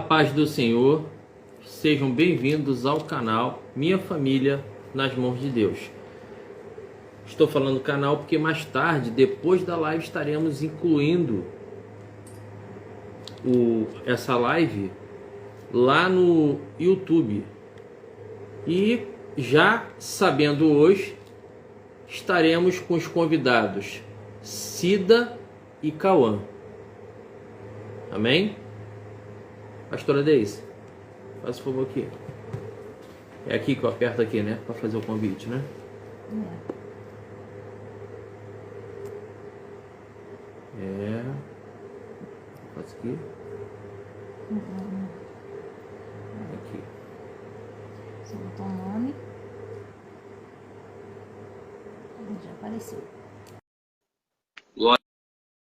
paz do Senhor, sejam bem-vindos ao canal Minha Família nas Mãos de Deus. Estou falando canal porque mais tarde, depois da live, estaremos incluindo essa live lá no YouTube. E já sabendo hoje, estaremos com os convidados Cida e Cauã. Amém? Pastora Deise, faz o favor aqui. É aqui que eu aperto aqui, né? Para fazer o convite, né? Faz aqui. Aqui. Você botou o nome. Já apareceu. Glória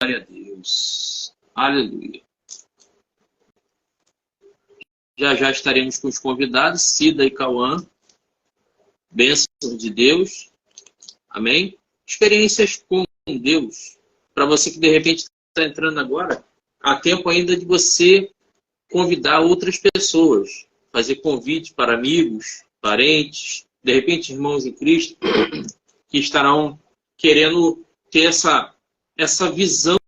a Deus. Aleluia. Já estaremos com os convidados, Cida e Cauã. Bênção de Deus. Amém? Experiências com Deus. Para você que de repente está entrando agora, há tempo ainda de você convidar outras pessoas. Fazer convite para amigos, parentes, de repente irmãos em Cristo, que estarão querendo ter essa visão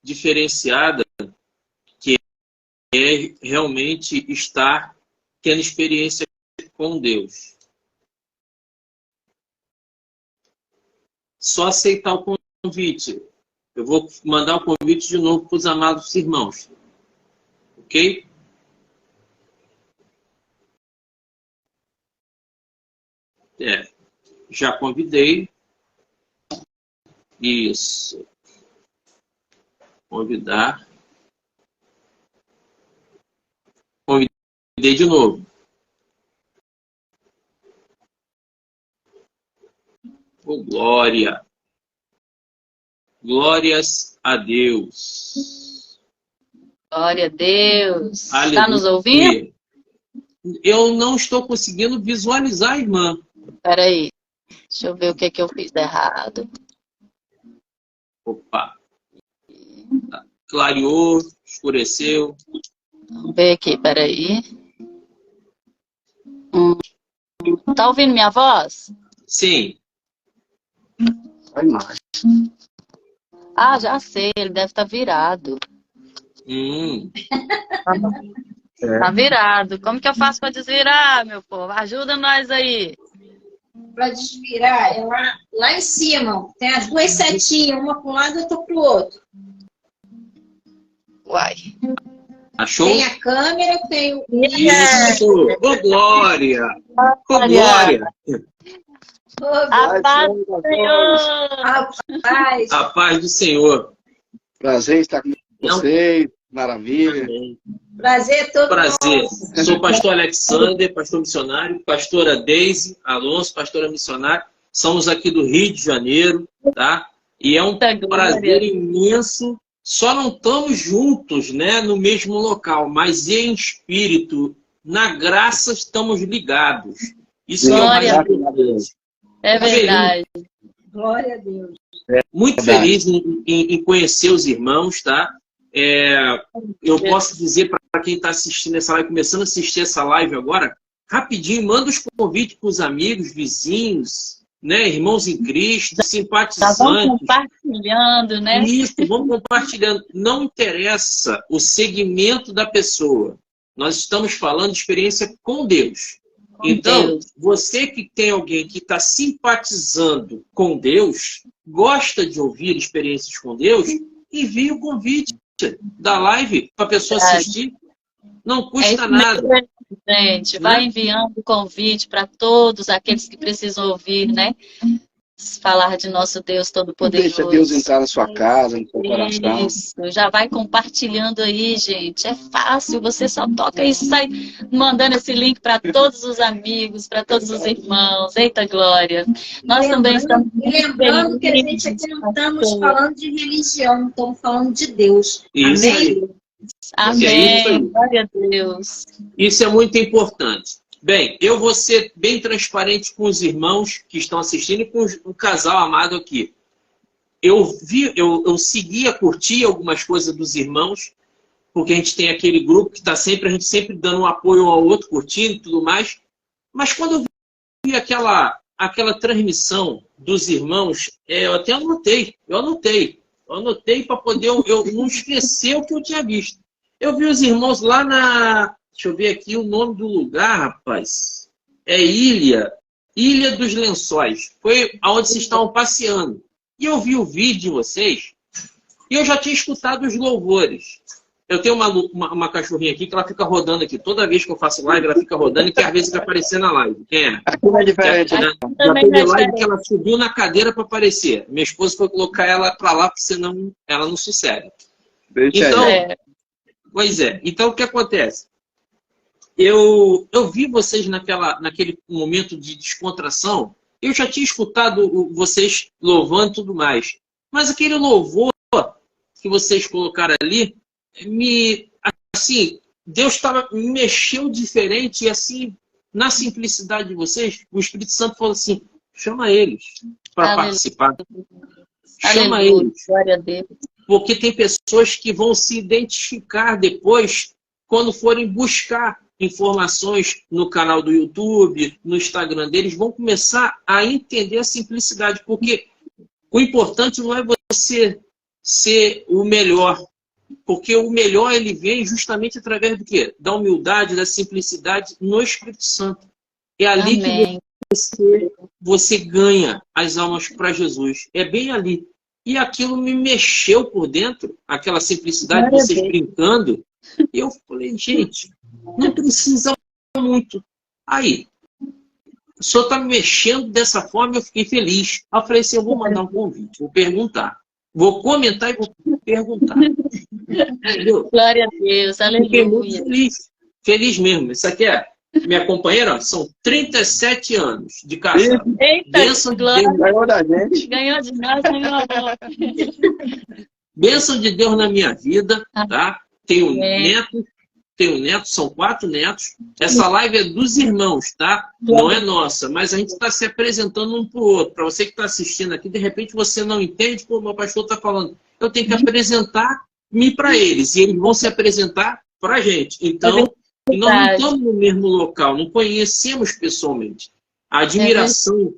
diferenciada, é realmente estar tendo experiência com Deus. Só aceitar o convite. Eu vou mandar o convite de novo para os amados irmãos. Ok? Já convidei. Isso. Convidar. Convidei de novo. Oh, glória. Glórias a Deus. Glória a Deus. Aleluia. Está nos ouvindo? Eu não estou conseguindo visualizar a irmã. Espera aí. Deixa eu ver o que eu fiz de errado. Opa. Clareou, escureceu. Vamos ver aqui, espera aí. Tá ouvindo minha voz? Sim. A imagem. Ah, já sei, ele deve estar virado. Tá virado. Como que eu faço para desvirar, meu povo? Ajuda nós aí. Para desvirar, é lá em cima. Tem as duas setinhas, uma para um lado e outra para o outro. Uai. Achou? Tem a câmera, tem o... Isso! Ô, glória! Ô, glória! A paz do Senhor! Rapaz, A paz do Senhor. Prazer estar com vocês. Maravilha. prazer todo Prazer. nosso. Sou o pastor Alexander, pastor missionário, pastora Deise Alonso, pastora missionária. Somos aqui do Rio de Janeiro, tá? E é um prazer imenso. Só não estamos juntos, né, no mesmo local, mas em espírito, na graça, estamos ligados. Isso é o mais importante. É verdade. Glória a Deus. Muito feliz em conhecer os irmãos, tá? Eu posso dizer para quem está assistindo essa live, começando a assistir essa live agora, rapidinho, manda os convites para os amigos, vizinhos, né, irmãos em Cristo, simpatizantes. Vamos compartilhando, né? Isso, vamos compartilhando. Não interessa o segmento da pessoa. Nós estamos falando de experiência com Deus. Então, você que tem alguém que está simpatizando com Deus, gosta de ouvir experiências com Deus, envie o convite da live para a pessoa assistir. Não custa nada. Gente, vai enviando o convite para todos aqueles que precisam ouvir, né? Falar de nosso Deus Todo-Poderoso. Deixa Deus entrar na sua casa, no seu coração. Isso, já vai compartilhando aí, gente. É fácil, você só toca e sai mandando esse link para todos os amigos, para todos os irmãos. Eita glória! Nós também estamos... Lembrando que a gente aqui não estamos falando de religião, não estamos falando de Deus. Isso Amém? aí. Amém. Glória a Deus. Isso é muito importante. Bem, eu vou ser bem transparente com os irmãos que estão assistindo e com o casal amado aqui. Eu seguia, curtia algumas coisas dos irmãos, porque a gente tem aquele grupo que está sempre, a gente sempre dando um apoio um ao outro, curtindo e tudo mais. Mas quando eu vi aquela transmissão dos irmãos, eu até anotei. Eu anotei para poder eu não esquecer o que eu tinha visto. Eu vi os irmãos lá na... Deixa eu ver aqui o nome do lugar, rapaz. É Ilha dos Lençóis. Foi onde vocês estavam passeando. E eu vi o vídeo de vocês e eu já tinha escutado os louvores. Eu tenho uma cachorrinha aqui que ela fica rodando aqui. Toda vez que eu faço live, ela fica rodando e que às vezes vai aparecer na live. Quem é? Aqui é diferente. Já teve live que ela subiu na cadeira para aparecer. Minha esposa foi colocar ela para lá, porque senão ela não sossega. Então, pois é. Então, o que acontece? Eu vi vocês naquele momento de descontração. Eu já tinha escutado vocês louvando e tudo mais. Mas aquele louvor que vocês colocaram ali, assim, Deus me mexeu diferente e assim, na simplicidade de vocês, o Espírito Santo falou assim, chama eles para participar. Chama eles. Glória a Deus. Porque tem pessoas que vão se identificar depois quando forem buscar informações no canal do YouTube, no Instagram deles, vão começar a entender a simplicidade. Porque o importante não é você ser o melhor. Porque o melhor ele vem justamente através do quê? Da humildade, da simplicidade no Espírito Santo. É ali que você ganha as almas para Jesus. É bem ali. E aquilo me mexeu por dentro, aquela simplicidade de vocês brincando. E eu falei, gente, não precisa muito. Aí, o senhor está me mexendo dessa forma, eu fiquei feliz. Aí eu falei assim, eu vou mandar um convite, vou perguntar. Vou comentar e vou perguntar. Entendeu? Glória a Deus, aleluia. Fiquei muito feliz. Feliz mesmo. Isso aqui é minha companheira, são 37 anos de casado. Eita, bênção de glória. Deus. Ganhou da gente. Ganhou de nós, Bênção de Deus na minha vida, tá? Tenho neto, são 4 netos. Essa live é dos irmãos, tá? Não é nossa, mas a gente está se apresentando um para o outro. Para você que está assistindo aqui, de repente você não entende, pô, meu pastor está falando. Eu tenho que apresentar-me para eles, e eles vão se apresentar para a gente. Então, nós não estamos no mesmo local, não conhecemos pessoalmente. A admiração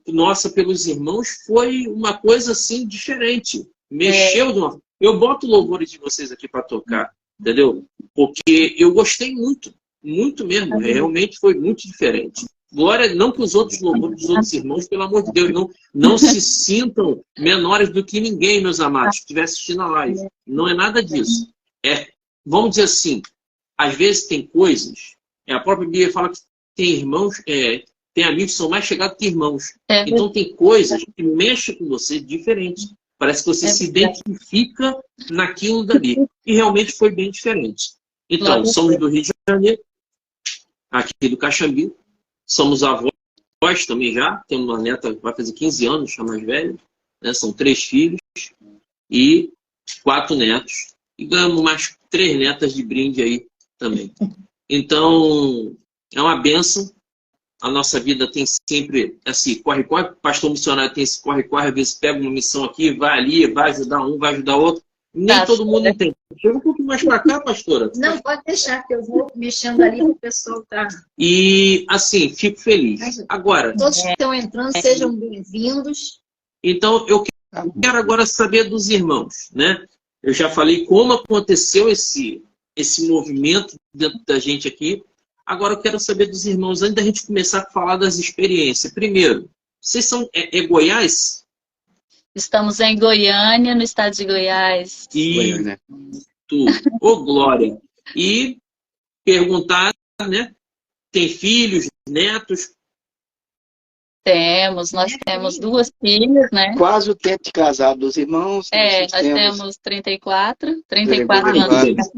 nossa pelos irmãos foi uma coisa assim diferente. Mexeu de uma... Eu boto louvores de vocês aqui para tocar, entendeu? Porque eu gostei muito, muito mesmo. Realmente foi muito diferente. Glória, não que os outros louvores dos outros irmãos, pelo amor de Deus, não se sintam menores do que ninguém, meus amados, que estiver assistindo a live. Não é nada disso. Vamos dizer assim, às vezes tem coisas, a própria Bíblia fala que tem irmãos, tem amigos que são mais chegados que irmãos. Então tem coisas que mexem com você diferente. Parece que você se identifica naquilo dali. E realmente foi bem diferente. Então, somos do Rio de Janeiro, aqui do Caxambi. Somos avós também já. Temos uma neta que vai fazer 15 anos, a mais velha. Né? São 3 filhos e 4 netos. E ganhamos mais 3 netas de brinde aí também. Então, é uma bênção. A nossa vida tem sempre assim, corre-corre. O pastor missionário tem esse corre-corre. Às vezes pega uma missão aqui, vai ali, vai ajudar um, vai ajudar outro. Nem todo mundo entende. Chega um pouco mais para cá, pastora. Não, pode deixar, que eu vou mexendo ali para o pessoal tá. E, assim, fico feliz. Agora... Todos que estão entrando, sejam bem-vindos. Então, eu quero agora saber dos irmãos, né? Eu já falei como aconteceu esse movimento dentro da gente aqui. Agora eu quero saber dos irmãos, antes da gente começar a falar das experiências. Primeiro, vocês são Goiás? Estamos em Goiânia, no estado de Goiás. Goiânia. Ô, Glória. E perguntar, né? Tem filhos, netos? Nós temos 2 filhas, né? Quase o tempo de casado dos irmãos. Nós temos 34 anos.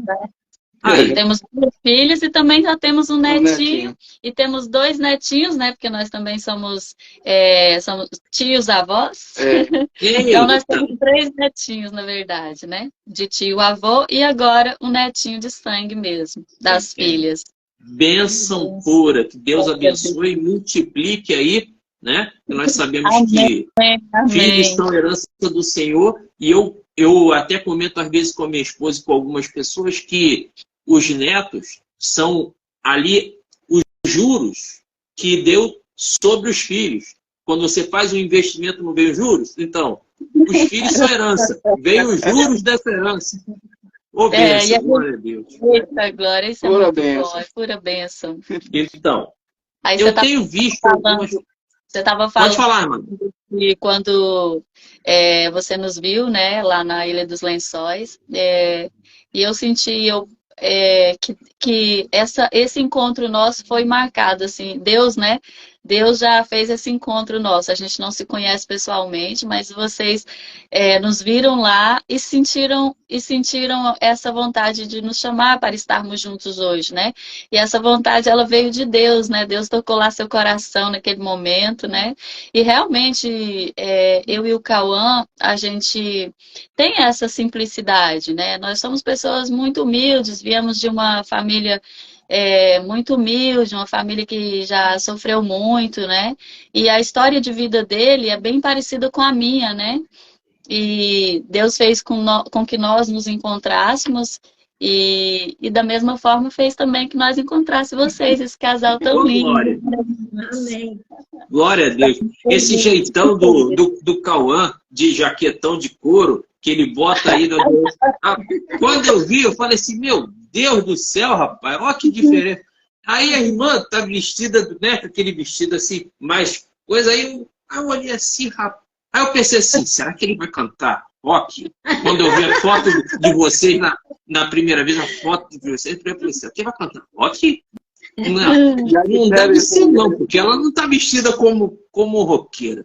Temos 2 filhas e também já temos um netinho. E temos 2 netinhos, né? Porque nós também somos tios avós. Então nós temos 3 netinhos, na verdade, né? De tio avô e agora um netinho de sangue mesmo, das filhas. Bênção pura, que Deus abençoe e multiplique aí, né? Nós sabemos que filhos são herança do Senhor e eu eu até comento às vezes com a minha esposa e com algumas pessoas que os netos são ali os juros que deu sobre os filhos. Quando você faz um investimento, não vem os juros? Então, os filhos são herança. Vem os juros dessa herança. Ô, bênção, glória a Deus. Eita, glória, isso é Pura muito bênção. bom, é pura bênção. Então, Aí eu tenho visto algumas... Você estava Pode falando falar, mano. que quando você nos viu, né, lá na Ilha dos Lençóis, e eu senti que esse encontro nosso foi marcado, assim, Deus, né? Deus já fez esse encontro nosso. A gente não se conhece pessoalmente, mas vocês nos viram lá e sentiram essa vontade de nos chamar para estarmos juntos hoje, né? E essa vontade, ela veio de Deus, né? Deus tocou lá seu coração naquele momento, né? E realmente, eu e o Cauã, a gente tem essa simplicidade, né? Nós somos pessoas muito humildes, viemos de uma família muito humilde, uma família que já sofreu muito, né? E a história de vida dele é bem parecida com a minha, né? E Deus fez com que nós nos encontrássemos e da mesma forma fez também que nós encontrássemos vocês, esse casal tão lindo. Glória. Amém. Glória a Deus. Esse jeitão do Cauã, de jaquetão de couro, que ele bota aí na bolsa. Quando eu vi, eu falei assim, meu Deus do céu, rapaz, olha que diferença. Aí a irmã tá vestida, né, com aquele vestido assim, mais coisa, aí eu olhei assim, rapaz. Aí eu pensei assim, será que ele vai cantar rock? Quando eu vi a foto de vocês na primeira vez, a foto de vocês, eu falei assim, quem vai cantar rock? Não deve ser não, porque ela não tá vestida como roqueira.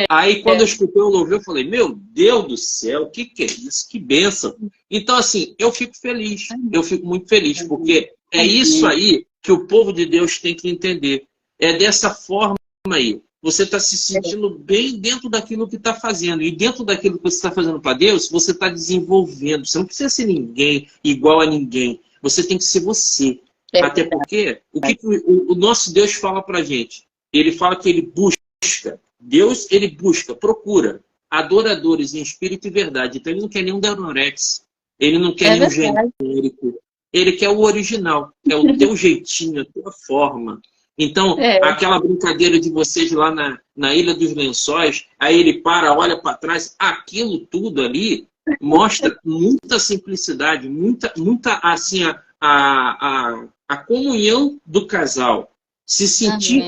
Aí quando eu escutei o louvor, eu falei, meu Deus do céu, o que é isso? Que bênção. Então assim, eu fico feliz, eu fico muito feliz, porque é isso aí que o povo de Deus tem que entender. É dessa forma aí. Você está se sentindo bem dentro daquilo que está fazendo. E dentro daquilo que você está fazendo para Deus, você está desenvolvendo. Você não precisa ser ninguém igual a ninguém. Você tem que ser você. Até porque o que o nosso Deus fala para a gente? Ele fala que ele busca. Deus, ele busca, procura adoradores em espírito e verdade. Então ele não quer nenhum Danorex. Ele não quer nenhum genérico. Ele quer o original. É o teu jeitinho, a tua forma. Então, aquela brincadeira de vocês lá na Ilha dos Lençóis, aí ele para, olha para trás, aquilo tudo ali mostra muita simplicidade, muita assim, a comunhão do casal. Se sentir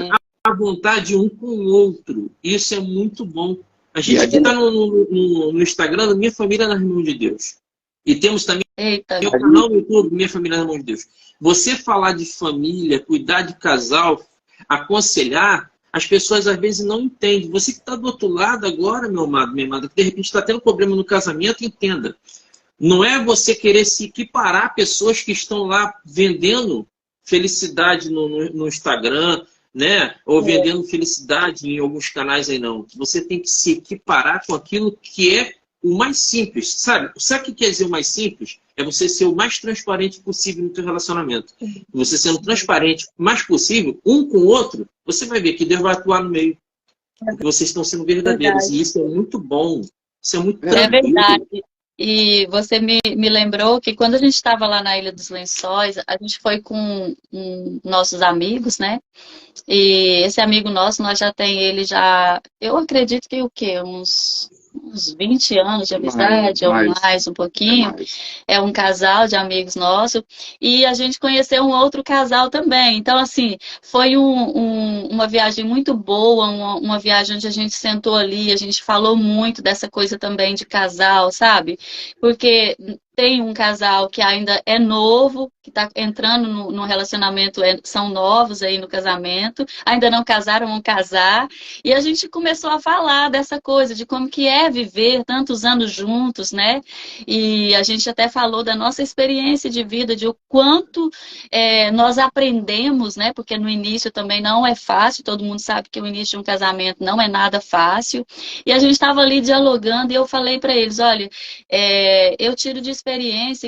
à vontade um com o outro. Isso é muito bom. A gente aqui está no Instagram da Minha Família nas Mãos de Deus. E temos também meu canal no YouTube, Minha Família nas Mãos de Deus. Você falar de família, cuidar de casal, aconselhar, as pessoas às vezes não entendem. Você que está do outro lado agora, meu amado, minha amada, que de repente está tendo problema no casamento, entenda. Não é você querer se equiparar a pessoas que estão lá vendendo felicidade no Instagram, né? Ou vendendo felicidade em alguns canais aí, não. Você tem que se equiparar com aquilo que é o mais simples, sabe? Sabe o que quer dizer o mais simples? É você ser o mais transparente possível no seu relacionamento. Você sendo transparente o mais possível, um com o outro, você vai ver que Deus vai atuar no meio. Porque vocês estão sendo verdadeiros. E isso é muito bom. Isso é muito tranquilo. É verdade. E você me lembrou que quando a gente estava lá na Ilha dos Lençóis, a gente foi com nossos amigos, né? E esse amigo nosso, nós já tem ele já, eu acredito que o quê? Uns 20 anos de amizade, ou mais um pouquinho. É um casal de amigos nossos. E a gente conheceu um outro casal também. Então, assim, foi uma viagem muito boa, uma viagem onde a gente sentou ali, a gente falou muito dessa coisa também de casal, sabe? Porque tem um casal que ainda é novo, que está entrando no relacionamento, são novos aí no casamento, ainda não casaram, vão casar, e a gente começou a falar dessa coisa, de como que é viver tantos anos juntos, né? E a gente até falou da nossa experiência de vida, de o quanto nós aprendemos, né? Porque no início também não é fácil, todo mundo sabe que o início de um casamento não é nada fácil, e a gente estava ali dialogando, e eu falei para eles, olha, eu tiro de experiência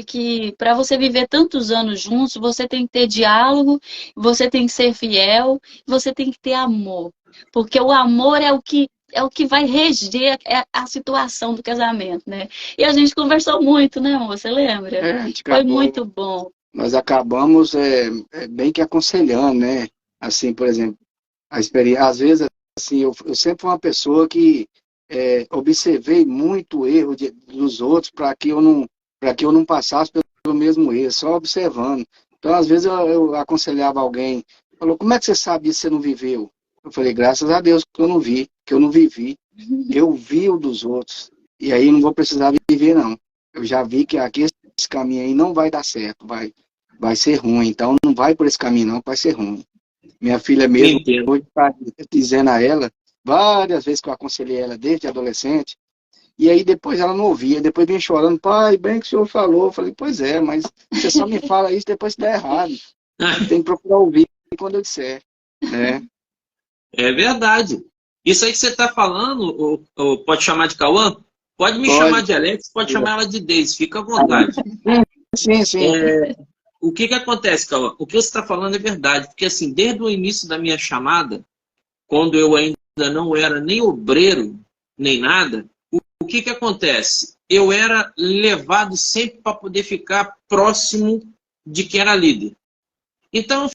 que para você viver tantos anos juntos, você tem que ter diálogo, você tem que ser fiel, você tem que ter amor. Porque o amor é o que é o que vai reger a situação do casamento, né? E a gente conversou muito, né, amor? Você lembra? A gente Foi acabou, muito bom. nós acabamos bem que aconselhando, né? Assim, por exemplo, a experiência, às vezes, assim, eu sempre fui uma pessoa que observei muito o erro dos outros para que eu não passasse pelo mesmo erro, só observando. Então, às vezes, eu aconselhava alguém, falou, como é que você sabe disso que você não viveu? Eu falei, graças a Deus que eu não vi, que eu não vivi. Eu vi o dos outros. E aí não vou precisar viver, não. Eu já vi que aqui esse caminho aí não vai dar certo, vai ser ruim. Então, não vai por esse caminho, não, vai ser ruim. Minha filha mesmo, Entendo. hoje está dizendo a ela, várias vezes que eu aconselhei ela desde adolescente, e aí depois ela não ouvia, depois vinha chorando, pai, bem que o senhor falou. Eu falei, pois é, mas você só me fala isso depois que dá errado. Tem que procurar ouvir quando eu disser, né? É verdade. Isso aí que você está falando, pode chamar de Cauã? Pode me Pode. chamar de Alex, pode chamar ela de Deise, fica à vontade. Sim, sim. O que acontece, Cauã? O que você está falando é verdade, porque assim, desde o início da minha chamada, quando eu ainda não era nem obreiro, nem nada, o que acontece? Eu era levado sempre para poder ficar próximo de quem era líder. Então, eu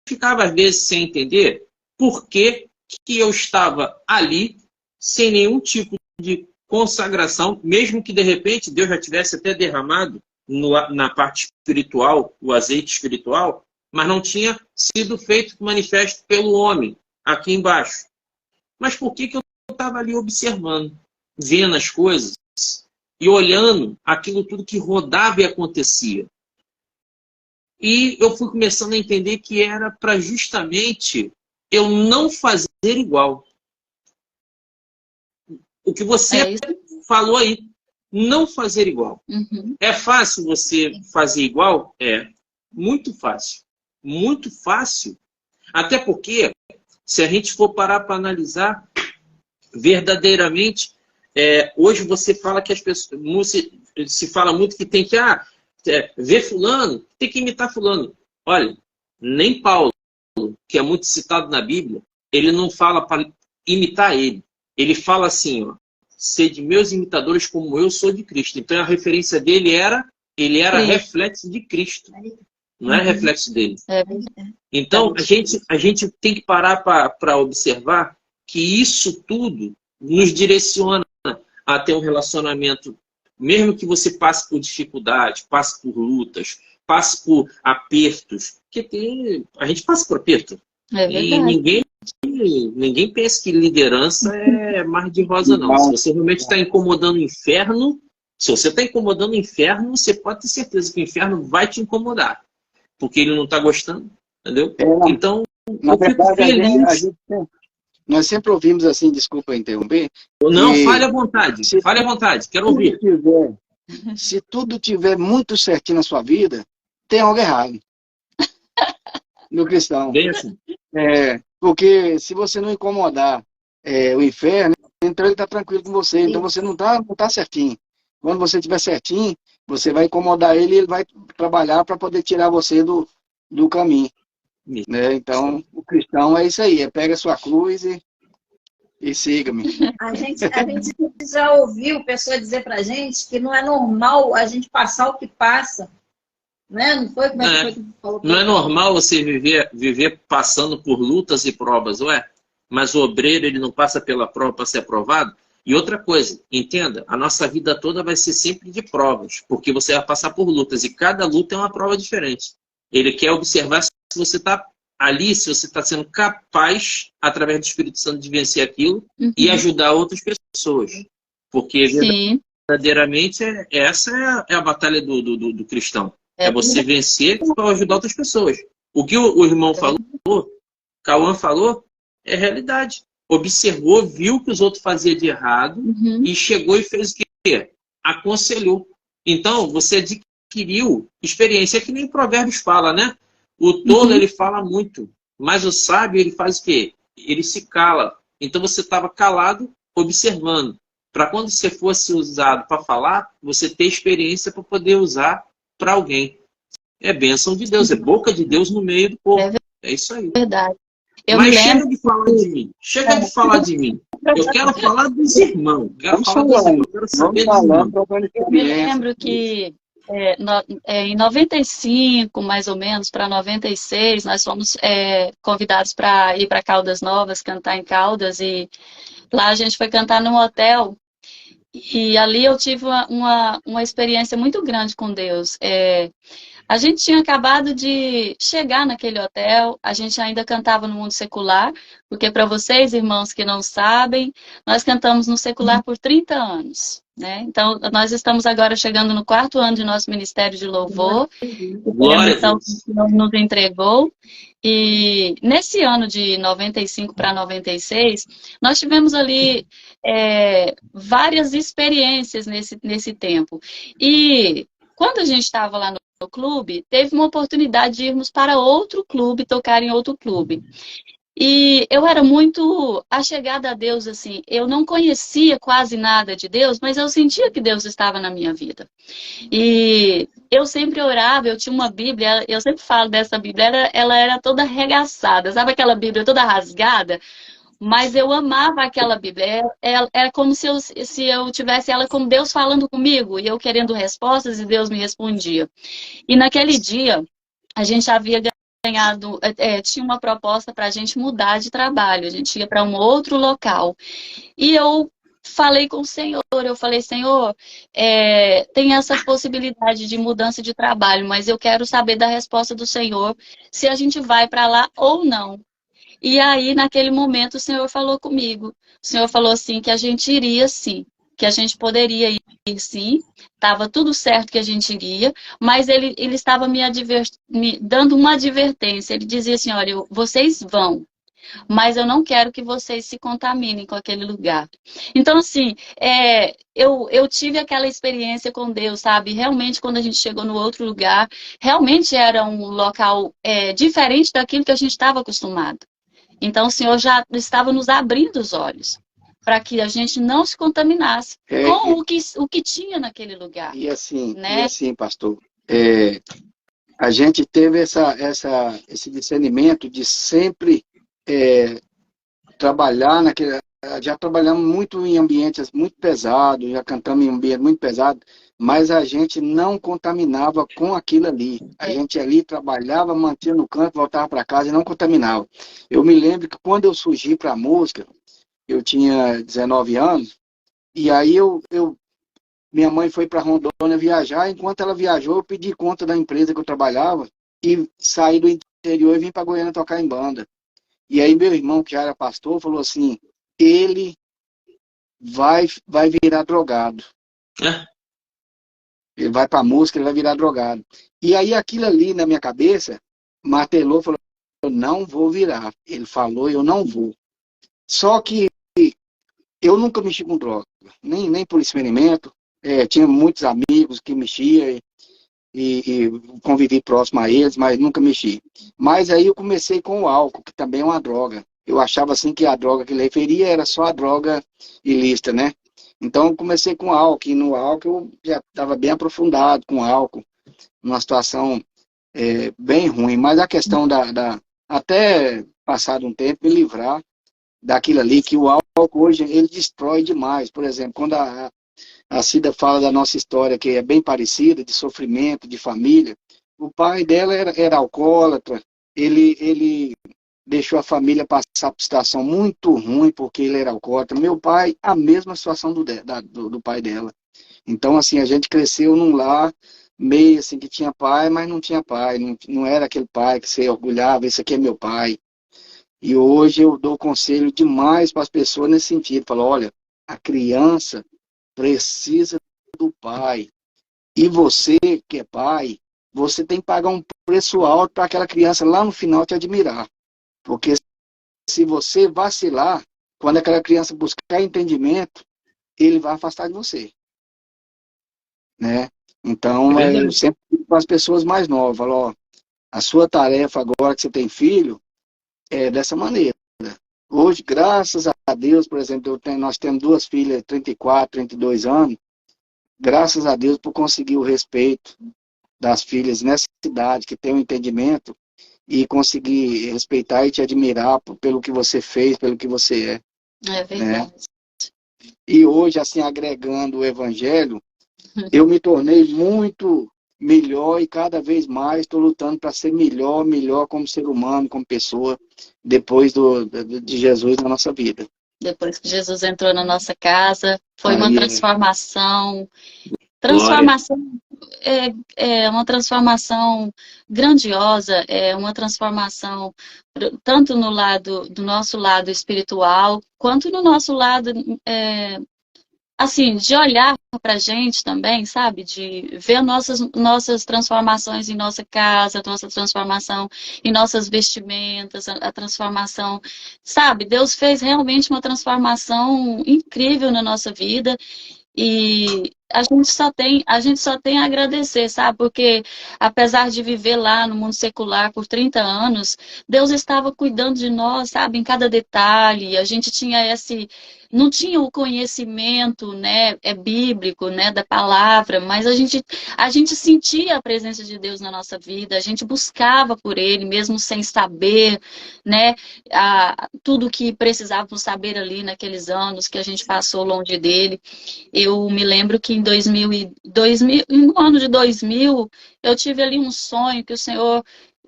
ficava às vezes sem entender por que eu estava ali, sem nenhum tipo de consagração, mesmo que de repente Deus já tivesse até derramado na parte espiritual, o azeite espiritual, mas não tinha sido feito manifesto pelo homem, aqui embaixo. Mas por que eu estava ali observando, vendo as coisas e olhando aquilo tudo que rodava e acontecia? E eu fui começando a entender que era para justamente eu não fazer igual. O que você falou aí, não fazer igual. Uhum. É fácil você fazer igual? É. Muito fácil. Muito fácil. Até porque, se a gente for parar para analisar, verdadeiramente, hoje você fala que as pessoas... Se fala muito que tem que ver fulano, tem que imitar fulano. Olha, nem Paulo, que é muito citado na Bíblia, ele não fala para imitar ele. Ele fala assim, ó, sede meus imitadores como eu sou de Cristo. Então a referência dele ele era reflexo de Cristo. Não é reflexo dele. Então a gente tem que parar para observar que isso tudo nos direciona a ter um relacionamento, mesmo que você passe por dificuldade, passe por lutas, passe por apertos, porque a gente passa por aperto. E ninguém pensa que liderança é mar de rosa, não. Se você realmente está incomodando o inferno, você pode ter certeza que o inferno vai te incomodar. Porque ele não está gostando, entendeu? Então, na eu fico verdade, feliz. Nós sempre ouvimos assim, desculpa interromper. Não, fale à vontade. Fale à vontade, quero ouvir. Se tudo tiver muito certinho na sua vida, tem algo errado. No cristão. Bem assim. Porque se você não incomodar o inferno, então ele está tranquilo com você. Então você não tá certinho. Quando você estiver certinho, você vai incomodar ele e ele vai trabalhar para poder tirar você do caminho. Né? Então, o cristão é isso aí. Pega a sua cruz e siga-me. A gente já ouviu pessoa dizer pra gente que não é normal a gente passar o que passa. Né? Não foi? Como é que foi que falou? Não é normal você viver passando por lutas e provas, ué? Mas o obreiro, ele não passa pela prova para ser aprovado? E outra coisa, entenda, a nossa vida toda vai ser sempre de provas, porque você vai passar por lutas, e cada luta é uma prova diferente. Ele quer observar se você está ali, se você está sendo capaz, através do Espírito Santo, de vencer aquilo e ajudar outras pessoas. Porque verdadeiramente essa é a batalha do cristão. É você vencer para ajudar outras pessoas. O que o irmão falou, Cauã falou, é realidade. Observou, viu que os outros faziam de errado e chegou e fez o quê? Aconselhou. Então, você adquiriu experiência. É que nem Provérbios fala, né? O tolo, ele fala muito. Mas o sábio, ele faz o quê? Ele se cala. Então, você estava calado, observando. Para quando você fosse usado para falar, você ter experiência para poder usar para alguém. É bênção de Deus, é boca de Deus no meio do povo. É isso aí. Verdade. Mas chega de falar de mim. Chega de falar de mim. Eu quero falar dos irmãos. Quero Vamos falar dos falando. irmãos. Quero saber dos Vamos irmãos. falando, trocando Eu me experiência. lembro que em 95, mais ou menos, para 96, nós fomos convidados para ir para Caldas Novas, cantar em Caldas, e lá a gente foi cantar num hotel, e ali eu tive uma experiência muito grande com Deus. A gente tinha acabado de chegar naquele hotel, a gente ainda cantava no mundo secular, porque para vocês, irmãos que não sabem, nós cantamos no secular por 30 anos, né? Então, nós estamos agora chegando no 4º ano de nosso Ministério de Louvor, Glória a a missão Deus. que o Senhor nos entregou, e nesse ano de 95 para 96, nós tivemos ali várias experiências nesse tempo. E quando a gente estava lá no clube, teve uma oportunidade de irmos para outro clube, tocar em outro clube. E eu era muito achegada a Deus, assim. Eu não conhecia quase nada de Deus, mas eu sentia que Deus estava na minha vida. E eu sempre orava, eu tinha uma Bíblia, eu sempre falo dessa Bíblia, ela era toda arregaçada, sabe aquela Bíblia toda rasgada? Mas eu amava aquela Bíblia. Era como se eu tivesse ela como Deus falando comigo, e eu querendo respostas, e Deus me respondia. E naquele dia, a gente havia ganhado, tinha uma proposta para a gente mudar de trabalho, a gente ia para um outro local. E eu falei com o Senhor, eu falei, Senhor, tem essa possibilidade de mudança de trabalho, mas eu quero saber da resposta do Senhor, se a gente vai para lá ou não. E aí, naquele momento, o Senhor falou comigo. O Senhor falou assim, que a gente iria sim, que a gente poderia ir sim, estava tudo certo que a gente iria, mas ele estava me dando uma advertência. Ele dizia assim, olha, vocês vão, mas eu não quero que vocês se contaminem com aquele lugar. Então, assim, eu tive aquela experiência com Deus, sabe? Realmente, quando a gente chegou no outro lugar, realmente era um local diferente daquilo que a gente estava acostumado. Então, o Senhor já estava nos abrindo os olhos para que a gente não se contaminasse com o que tinha naquele lugar. E assim, né? pastor, a gente teve esse discernimento de sempre trabalhar naquele... Já trabalhamos muito em ambientes muito pesados, já cantamos em ambiente muito pesado, mas a gente não contaminava com aquilo ali. A gente ali trabalhava, mantinha no canto, voltava para casa e não contaminava. Eu me lembro que quando eu surgi para a música, eu tinha 19 anos, e aí minha mãe foi para Rondônia viajar, enquanto ela viajou, eu pedi conta da empresa que eu trabalhava, e saí do interior e vim para Goiânia tocar em banda. E aí meu irmão, que já era pastor, falou assim, ele vai virar drogado. Ele vai para a música, ele vai virar drogado. E aí aquilo ali na minha cabeça, martelou, falou, eu não vou virar. Ele falou, eu não vou. Só que eu nunca mexi com droga, nem por experimento. Tinha muitos amigos que mexiam e convivi próximo a eles, mas nunca mexi. Mas aí eu comecei com o álcool, que também é uma droga. Eu achava assim que a droga que ele referia era só a droga ilícita, né? Então eu comecei com álcool, e no álcool eu já estava bem aprofundado com álcool, numa situação bem ruim. Mas a questão até passado um tempo, me livrar daquilo ali, que o álcool hoje ele destrói demais. Por exemplo, quando a Cida fala da nossa história, que é bem parecida, de sofrimento, de família, o pai dela era alcoólatra, ele deixou a família passar por situação muito ruim, porque ele era alcoólatra. Meu pai, a mesma situação do pai dela. Então, assim, a gente cresceu num lar meio assim, que tinha pai, mas não tinha pai, não era aquele pai que você orgulhava, esse aqui é meu pai. E hoje eu dou conselho demais para as pessoas nesse sentido. Falo, olha, a criança precisa do pai. E você, que é pai, você tem que pagar um preço alto para aquela criança lá no final te admirar. Porque se você vacilar, quando aquela criança buscar entendimento, ele vai afastar de você. Né? Então, eu sempre digo para as pessoas mais novas, falo, ó, a sua tarefa agora que você tem filho, é dessa maneira. Hoje, graças a Deus, por exemplo, nós temos 2 filhas, 34, 32 anos, graças a Deus por conseguir o respeito das filhas nessa idade, que tem um entendimento, e conseguir respeitar e te admirar pelo que você fez, pelo que você é. É verdade. E hoje, assim, agregando o evangelho, eu me tornei muito melhor e cada vez mais estou lutando para ser melhor como ser humano, como pessoa, depois de Jesus na nossa vida. Depois que Jesus entrou na nossa casa, foi uma Aí, transformação. Glória. Transformação é uma transformação grandiosa, é uma transformação tanto no lado do nosso lado espiritual, quanto no nosso lado assim, de olhar para a gente também, sabe? De ver nossas transformações em nossa casa, nossa transformação em nossas vestimentas, a transformação, sabe? Deus fez realmente uma transformação incrível na nossa vida. E a gente só tem a agradecer, sabe? Porque apesar de viver lá no mundo secular por 30 anos, Deus estava cuidando de nós, sabe? Em cada detalhe. A gente tinha não tinha o conhecimento, né, bíblico, né, da palavra, mas a gente sentia a presença de Deus na nossa vida, a gente buscava por Ele, mesmo sem saber, né, tudo que precisávamos saber ali naqueles anos que a gente passou longe dele. Eu me lembro que no ano de 2000, eu tive ali um sonho que o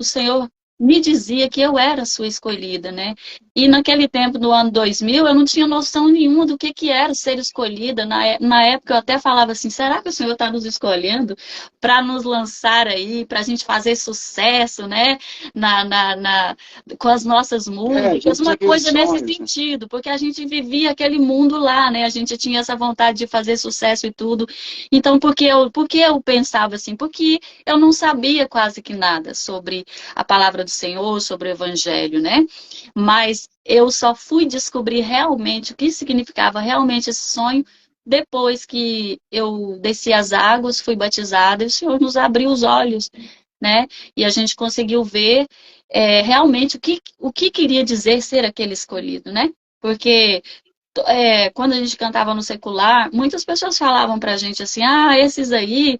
Senhor me dizia que eu era a sua escolhida, né? E naquele tempo, no ano 2000, eu não tinha noção nenhuma do que era ser escolhida. Na época, eu até falava assim, será que o Senhor está nos escolhendo para nos lançar aí, para a gente fazer sucesso, né? Com as nossas músicas, uma coisa nesse sentido, porque a gente vivia aquele mundo lá, né? A gente tinha essa vontade de fazer sucesso e tudo. Então, por que eu pensava assim? Porque eu não sabia quase que nada sobre a palavra do Senhor, sobre o Evangelho, né? Mas eu só fui descobrir realmente o que significava realmente esse sonho depois que eu desci as águas, fui batizada e o Senhor nos abriu os olhos, né? E a gente conseguiu ver realmente o que queria dizer ser aquele escolhido, né? Porque quando a gente cantava no secular, muitas pessoas falavam pra gente assim, esses aí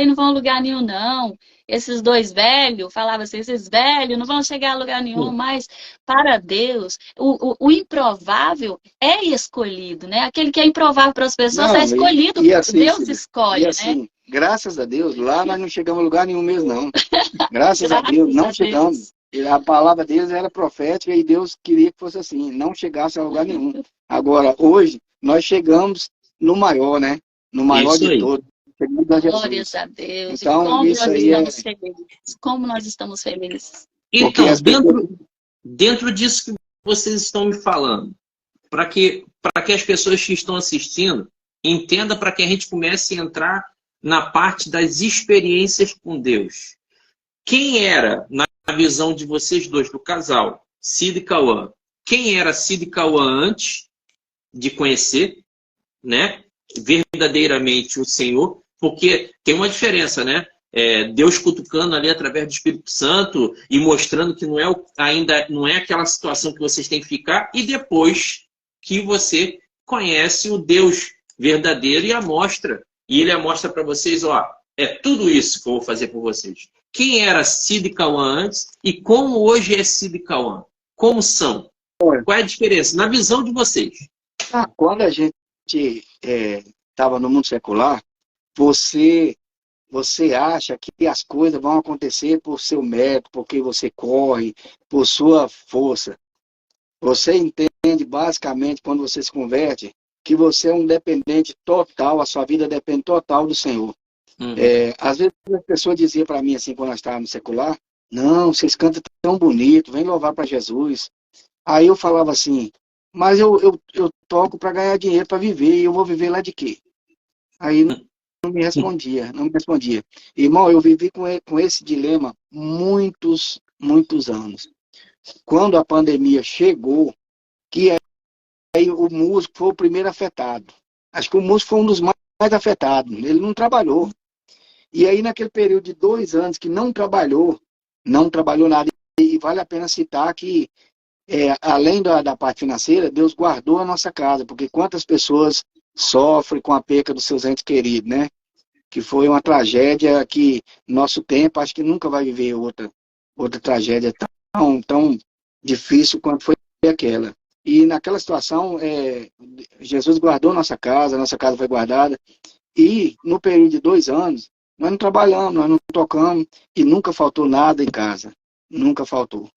não vão a lugar nenhum, não. Esses dois velhos, falava assim, esses velhos não vão chegar a lugar nenhum, mas para Deus, o improvável é escolhido, né? Aquele que é improvável para as pessoas é escolhido, assim, Deus escolhe, assim, né? Graças a Deus, lá nós não chegamos a lugar nenhum mesmo, não. Graças a Deus, não chegamos. A palavra deles era profética e Deus queria que fosse assim, não chegasse a lugar nenhum. Agora, hoje, nós chegamos no maior, né? No maior de todos. Glórias a Deus. Então, como isso nós aí estamos felizes. Como nós estamos felizes. Então, dentro disso que vocês estão me falando, para que as pessoas que estão assistindo entendam, para que a gente comece a entrar na parte das experiências com Deus. Quem era, na visão de vocês dois, do casal, Cid e Cauã, quem era Cid e Cauã antes de conhecer, né, verdadeiramente o Senhor? Porque tem uma diferença, né? Deus cutucando ali através do Espírito Santo e mostrando que ainda não é aquela situação que vocês têm que ficar, e depois que você conhece o Deus verdadeiro e ele mostra para vocês, é tudo isso que eu vou fazer por vocês. Quem era Cid e Cauã antes e como hoje é Cid e Cauã? Como são? Qual é a diferença? Na visão de vocês. Quando a gente estava no mundo secular, você acha que as coisas vão acontecer por seu mérito, porque você corre, por sua força. Você entende, basicamente, quando você se converte, que você é um dependente total, a sua vida depende total do Senhor. Às vezes as pessoas diziam para mim, assim, quando nós estávamos no secular, não, vocês cantam tão bonito, vem louvar para Jesus. Aí eu falava assim, mas eu toco para ganhar dinheiro, para viver, e eu vou viver lá de quê? Aí não me respondia. Irmão, eu vivi com esse dilema muitos anos. Quando a pandemia chegou, que aí o músico foi o primeiro afetado. Acho que o músico foi um dos mais afetados. Ele não trabalhou. E aí, naquele período de 2 anos que não trabalhou nada. E vale a pena citar que, além da parte financeira, Deus guardou a nossa casa. Porque quantas pessoas sofrem com a perca dos seus entes queridos, né? Que foi uma tragédia que, no nosso tempo, acho que nunca vai viver outra tragédia tão difícil quanto foi aquela. E naquela situação, Jesus guardou nossa casa foi guardada. E no período de 2 anos, nós não trabalhamos, nós não tocamos, e nunca faltou nada em casa. Nunca faltou.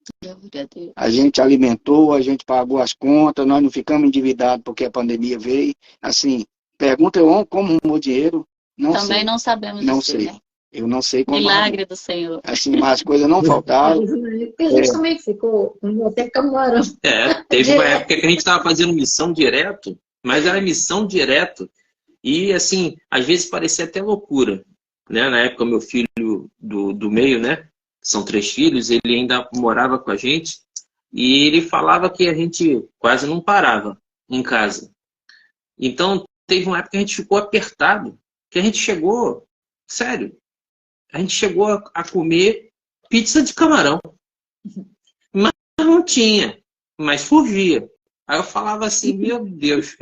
A gente alimentou, a gente pagou as contas, nós não ficamos endividados porque a pandemia veio. Assim, pergunta eu como arrumou dinheiro, não sei. Também não sabemos não dizer, sei. né? Eu não sei como. Milagre do Senhor. Assim, mas as coisas não faltaram. Porque a gente também ficou até camarão. Teve uma época que a gente estava fazendo missão direto, mas era missão direto. E, assim, às vezes parecia até loucura. Né? Na época, meu filho do meio, né? São 3 filhos, ele ainda morava com a gente. E ele falava que a gente quase não parava em casa. Então, teve uma época que a gente ficou apertado, que a gente chegou, sério, a gente chegou a comer pizza de camarão. Mas não tinha, mas surgia. Aí eu falava assim, meu Deus,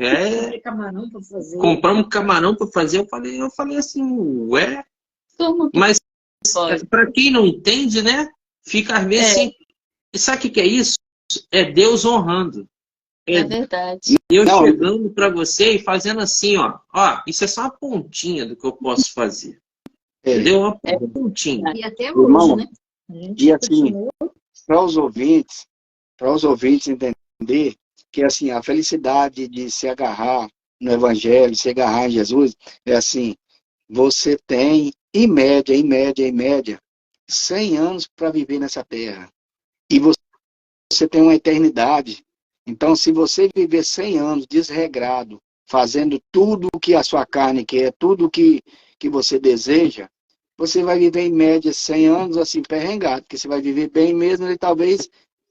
Camarão para fazer. compramos camarão para fazer. Eu falei assim, ué? Como que Mas pode? para quem não entende, né? Fica às vezes assim. E sabe o que é isso? É Deus honrando. É verdade. Eu chegando para você e fazendo assim, ó, isso é só uma pontinha do que eu posso fazer. Entendeu? Uma pontinha. E até hoje, Irmão, né? E assim, para os ouvintes entender que assim, a felicidade de se agarrar no Evangelho, se agarrar em Jesus, é assim, você tem, em média, 100 anos para viver nessa terra. E você tem uma eternidade. Então, se você viver 100 anos desregrado, fazendo tudo o que a sua carne quer, tudo o que você deseja, você vai viver em média 100 anos assim, perrengado, porque você vai viver bem mesmo, e talvez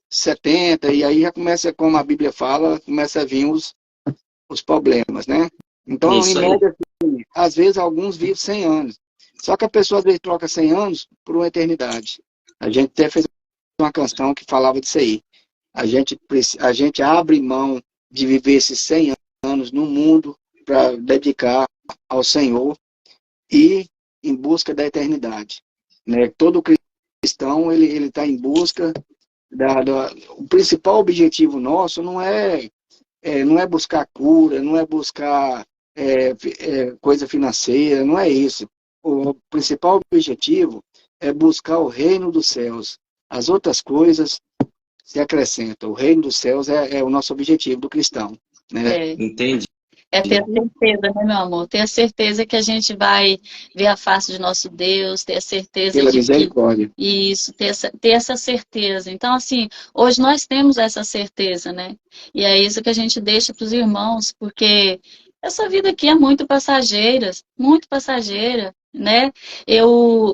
70, e aí já começa, como a Bíblia fala, começa a vir os problemas, né? Então, Isso em aí. média, assim, às vezes alguns vivem 100 anos. Só que a pessoa às vezes troca 100 anos por uma eternidade. A gente até fez uma canção que falava disso aí. A gente abre mão de viver esses 100 anos no mundo para dedicar ao Senhor e em busca da eternidade. Né? Todo cristão ele está em busca o principal objetivo nosso não é buscar cura, não é buscar coisa financeira, não é isso. O principal objetivo é buscar o reino dos céus. As outras coisas se acrescentam. O reino dos céus é o nosso objetivo do cristão. Né? Entendi. É ter a certeza, né, meu amor? Ter a certeza que a gente vai ver a face de nosso Deus, ter a certeza Pela de misericórdia. Isso, ter essa certeza. Então, assim, hoje nós temos essa certeza, né? E é isso que a gente deixa para os irmãos, porque essa vida aqui é muito passageira, né? Eu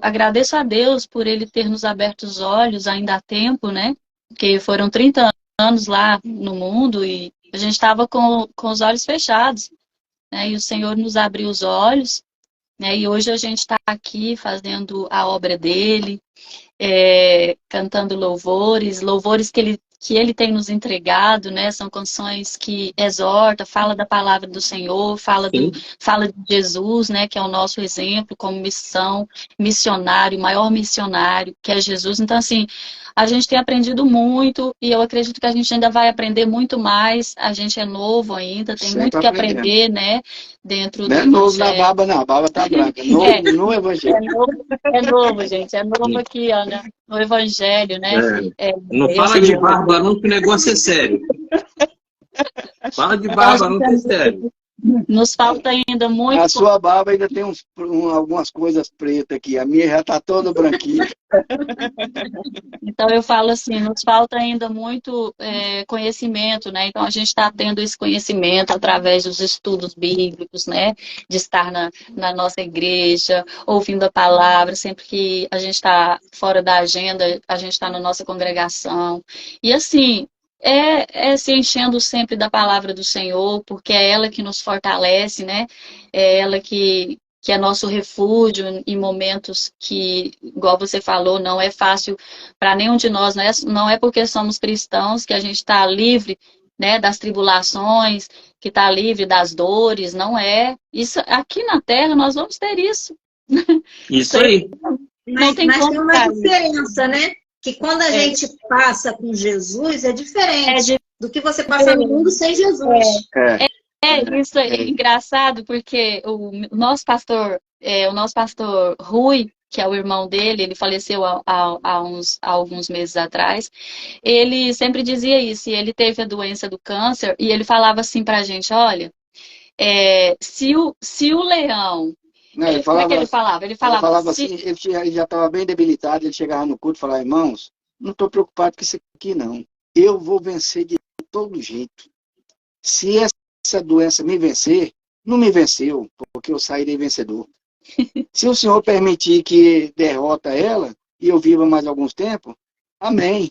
agradeço a Deus por Ele ter nos aberto os olhos ainda há tempo, né? Porque foram 30 anos lá no mundo e a gente estava com os olhos fechados, né? E o Senhor nos abriu os olhos, né? E hoje a gente está aqui fazendo a obra dele, cantando louvores que ele tem nos entregado, né? São canções que exorta, fala da palavra do Senhor, fala de Jesus, né? Que é o nosso exemplo como missionário, maior missionário, que é Jesus. Então, assim, a gente tem aprendido muito e eu acredito que a gente ainda vai aprender muito mais. A gente é novo ainda, tem Sempre muito que aprendendo. aprender, né? Dentro Não é do novo na Evangelho. barba, não. A barba tá branca. Novo no Evangelho. É novo, gente. É novo aqui, ó, né? No Evangelho, né? Não fala de barba não, que o negócio é sério. Fala de barba não, que é sério. Nos falta ainda muito. A sua barba ainda tem algumas coisas pretas aqui. A minha já tá toda branquinha. Então eu falo assim, nos falta ainda muito conhecimento, né? Então a gente está tendo esse conhecimento através dos estudos bíblicos, né? De estar na nossa igreja, ouvindo a palavra, sempre que a gente está fora da agenda, a gente está na nossa congregação. E assim, se enchendo sempre da palavra do Senhor, porque é ela que nos fortalece, né? É ela que é nosso refúgio em momentos que, igual você falou, não é fácil para nenhum de nós, não é porque somos cristãos que a gente está livre, né, das tribulações, que está livre das dores, não é. Isso, aqui na Terra nós vamos ter isso. Isso aí. Não tem Mas como tem uma diferença, né? Que quando a gente passa com Jesus é diferente. do que você passa no mundo sem Jesus. Isso é engraçado, porque o nosso pastor Rui, que é o irmão dele, ele faleceu há alguns meses atrás, ele sempre dizia isso, e ele teve a doença do câncer, e ele falava assim pra gente, olha, se o leão... Não, ele como falava, é que ele falava? Ele falava assim, ele já estava bem debilitado, ele chegava no culto e falava, irmãos, não estou preocupado com isso aqui não, eu vou vencer de todo jeito. Se essa doença me vencer, não me venceu, porque eu sairei vencedor. Se o Senhor permitir que derrota ela, e eu viva mais alguns tempos, amém.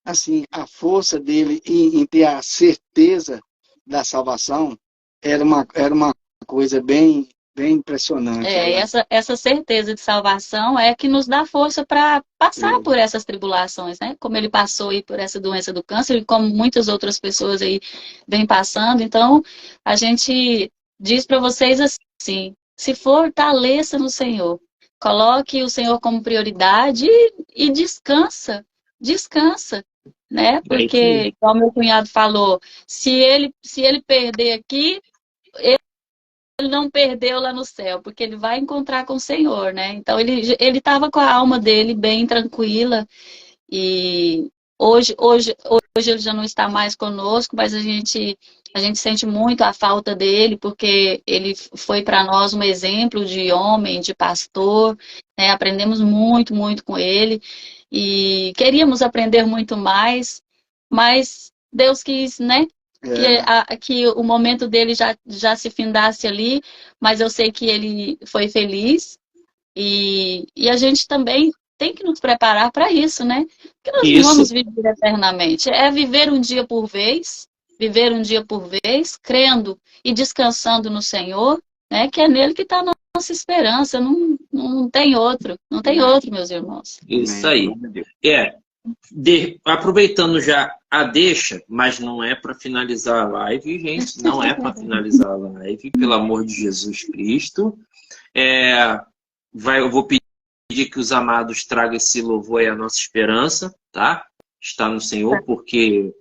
Assim, a força dele em ter a certeza da salvação era uma coisa bem impressionante. Essa certeza de salvação é que nos dá força para passar por essas tribulações, né? Como ele passou aí por essa doença do câncer e como muitas outras pessoas aí vêm passando. Então, a gente diz para vocês assim, se fortaleça no Senhor, coloque o Senhor como prioridade e descansa, né? Porque, como meu cunhado falou, se ele perder aqui, ele não perdeu lá no céu, porque ele vai encontrar com o Senhor, né? Então ele estava com a alma dele bem tranquila e hoje ele já não está mais conosco, mas a gente sente muito a falta dele, porque ele foi para nós um exemplo de homem, de pastor, né? Aprendemos muito, muito com ele e queríamos aprender muito mais, mas Deus quis, né? Que o momento dele já se findasse ali, mas eu sei que ele foi feliz e a gente também tem que nos preparar para isso, né? Porque nós não vamos viver eternamente. É viver um dia por vez, crendo e descansando no Senhor, né? Que é nele que está a nossa esperança, não tem outro, meus irmãos. Isso aí. Aproveitando já a deixa, mas não é para finalizar a live, gente, não é para finalizar a live, pelo amor de Jesus Cristo. Eu vou pedir que os amados tragam esse louvor aí, a nossa esperança, tá? Está no Senhor, porque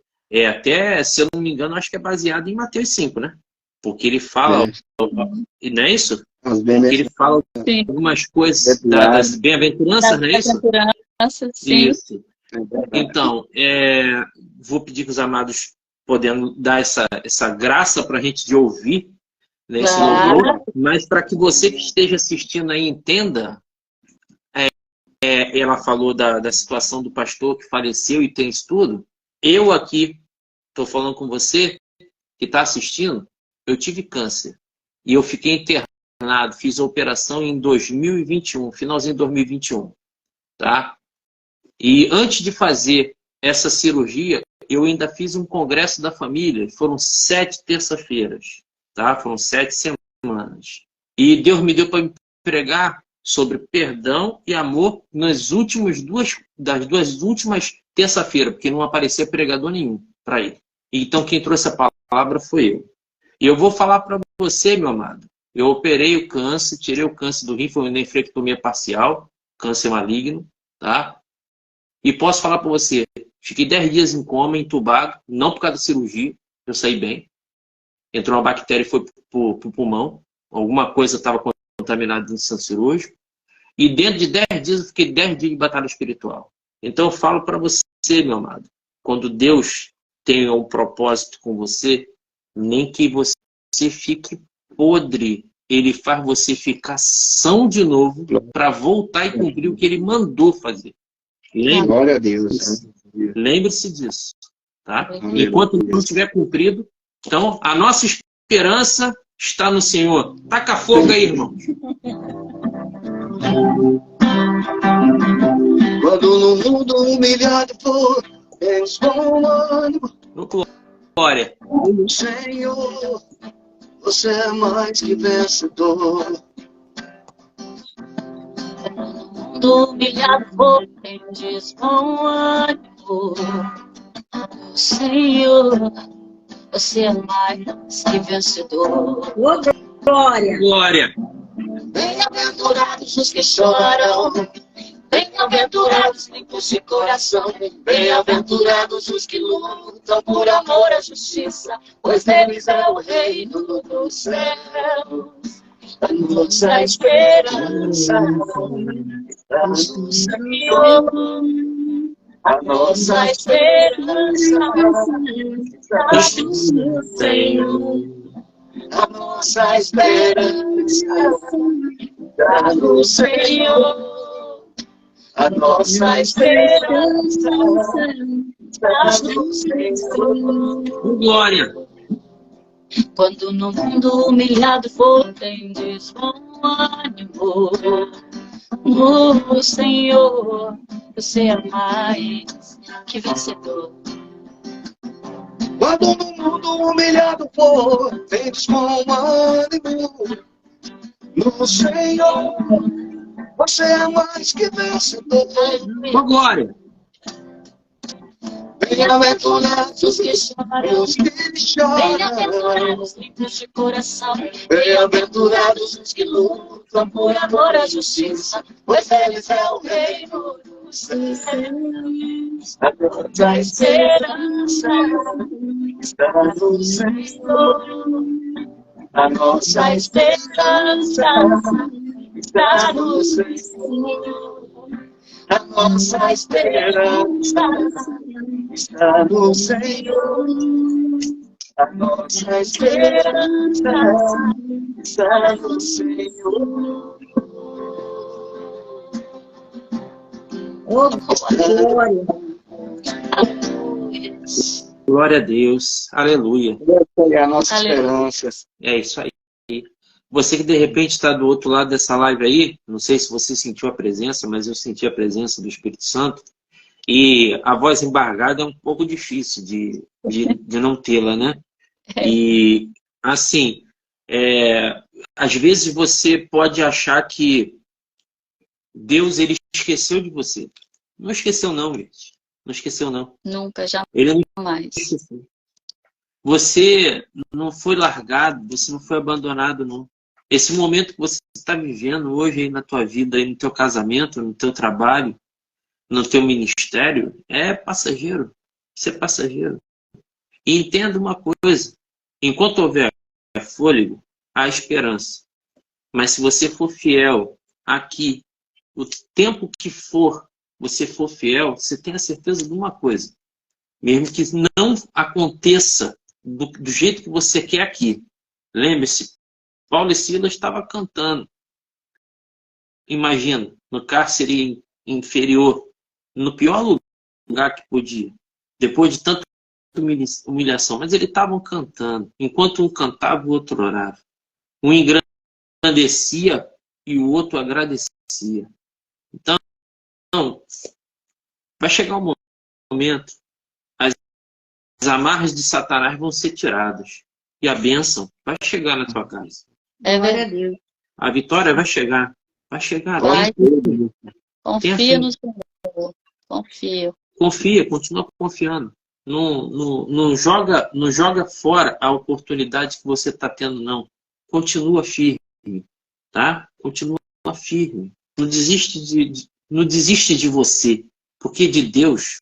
até, se eu não me engano, acho que é baseado em Mateus 5, né? Porque ele fala, não é isso? Porque ele fala algumas coisas das bem-aventuranças, não é isso? Sim. Isso. Então, vou pedir que os amados podendo dar essa graça para a gente de ouvir, né, esse louvor, mas para que você que esteja assistindo aí entenda, ela falou da situação do pastor que faleceu e tem isso tudo. Eu aqui estou falando com você que está assistindo, eu tive câncer e eu fiquei internado, fiz a operação em 2021, finalzinho de 2021, tá? E antes de fazer essa cirurgia, eu ainda fiz um congresso da família. Foram 7 terças-feiras, tá? Foram 7 semanas. E Deus me deu para me pregar sobre perdão e amor das duas últimas terça-feiras, porque não aparecia pregador nenhum para ele. Então quem trouxe a palavra foi eu. E eu vou falar para você, meu amado. Eu operei o câncer, tirei o câncer do rim, foi uma nefrectomia parcial, câncer maligno, tá? E posso falar para você, fiquei 10 dias em coma, entubado, não por causa da cirurgia, eu saí bem. Entrou uma bactéria e foi para o pulmão, alguma coisa estava contaminada no centro cirúrgico. E dentro de 10 dias, eu fiquei 10 dias de batalha espiritual. Então eu falo para você, meu amado, quando Deus tem um propósito com você, nem que você fique podre, Ele faz você ficar são de novo para voltar e cumprir o que Ele mandou fazer. Glória a Deus. Lembre-se disso, tá? Enquanto não estiver cumprido, então a nossa esperança está no Senhor. Taca fogo aí, irmão. Quando no mundo humilhado for, eles vão ânimo. Glória. Senhor, você é mais que vencedor. Humilhado por tendes com ânimo, Senhor, você é mais que vencedor. Glória! Glória! Bem-aventurados os que choram, Bem-aventurados limpos de coração, bem-aventurados os que lutam por amor à justiça, pois deles é o reino dos céus. A nossa esperança está no Senhor. A nossa esperança está no Senhor. A nossa esperança está no Senhor. A nossa esperança está no Senhor. Glória. Quando no mundo humilhado for, tendes bom ânimo. No Senhor, você é mais que vencedor. Quando no mundo humilhado for, tendes bom ânimo. No Senhor, você é mais que vencedor. Glória. Bem-aventurados os que choram, Os que choram, Bem-aventurados limpos de coração, bem-aventurados os que lutam por amor à justiça, pois eles é o reino dos céus. A nossa esperança está no Senhor. A nossa esperança está no Senhor. A nossa esperança está no Senhor. A nossa esperança está no Senhor. Glória. Glória a Deus. Aleluia. essa é a nossa Aleluia. esperança. É isso aí. Você que de repente está do outro lado dessa live aí, não sei se você sentiu a presença, mas eu senti a presença do Espírito Santo. E a voz embargada é um pouco difícil de não tê-la, né? E, assim, às vezes você pode achar que Deus ele esqueceu de você. Não esqueceu não, gente. Não esqueceu não. Nunca, Ele não jamais. esqueceu. Você não foi largado, você não foi abandonado, não. Esse momento que você está vivendo hoje aí na tua vida, aí no teu casamento, no teu trabalho, no teu ministério, é passageiro. Isso é passageiro. E entenda uma coisa. Enquanto houver fôlego, há esperança. Mas se você for fiel aqui, o tempo que for, você for fiel, você tem a certeza de uma coisa. Mesmo que não aconteça do jeito que você quer aqui. Lembre-se, Paulo e Silas estavam cantando. Imagina, no cárcere inferior, no pior lugar que podia. Depois de tanta humilhação. Mas eles estavam cantando. Enquanto um cantava, o outro orava. Um engrandecia e o outro agradecia. Então, vai chegar um momento, as amarras de Satanás vão ser tiradas. E a bênção vai chegar na tua casa. Glória a Deus. A vitória vai chegar. Vai chegar. Vai. Tenha Confia fé. no Senhor. Confia. Confia, continua confiando. Não joga fora a oportunidade que você está tendo, não. Continua firme, tá? Continua firme. Não desiste de você. Porque de Deus,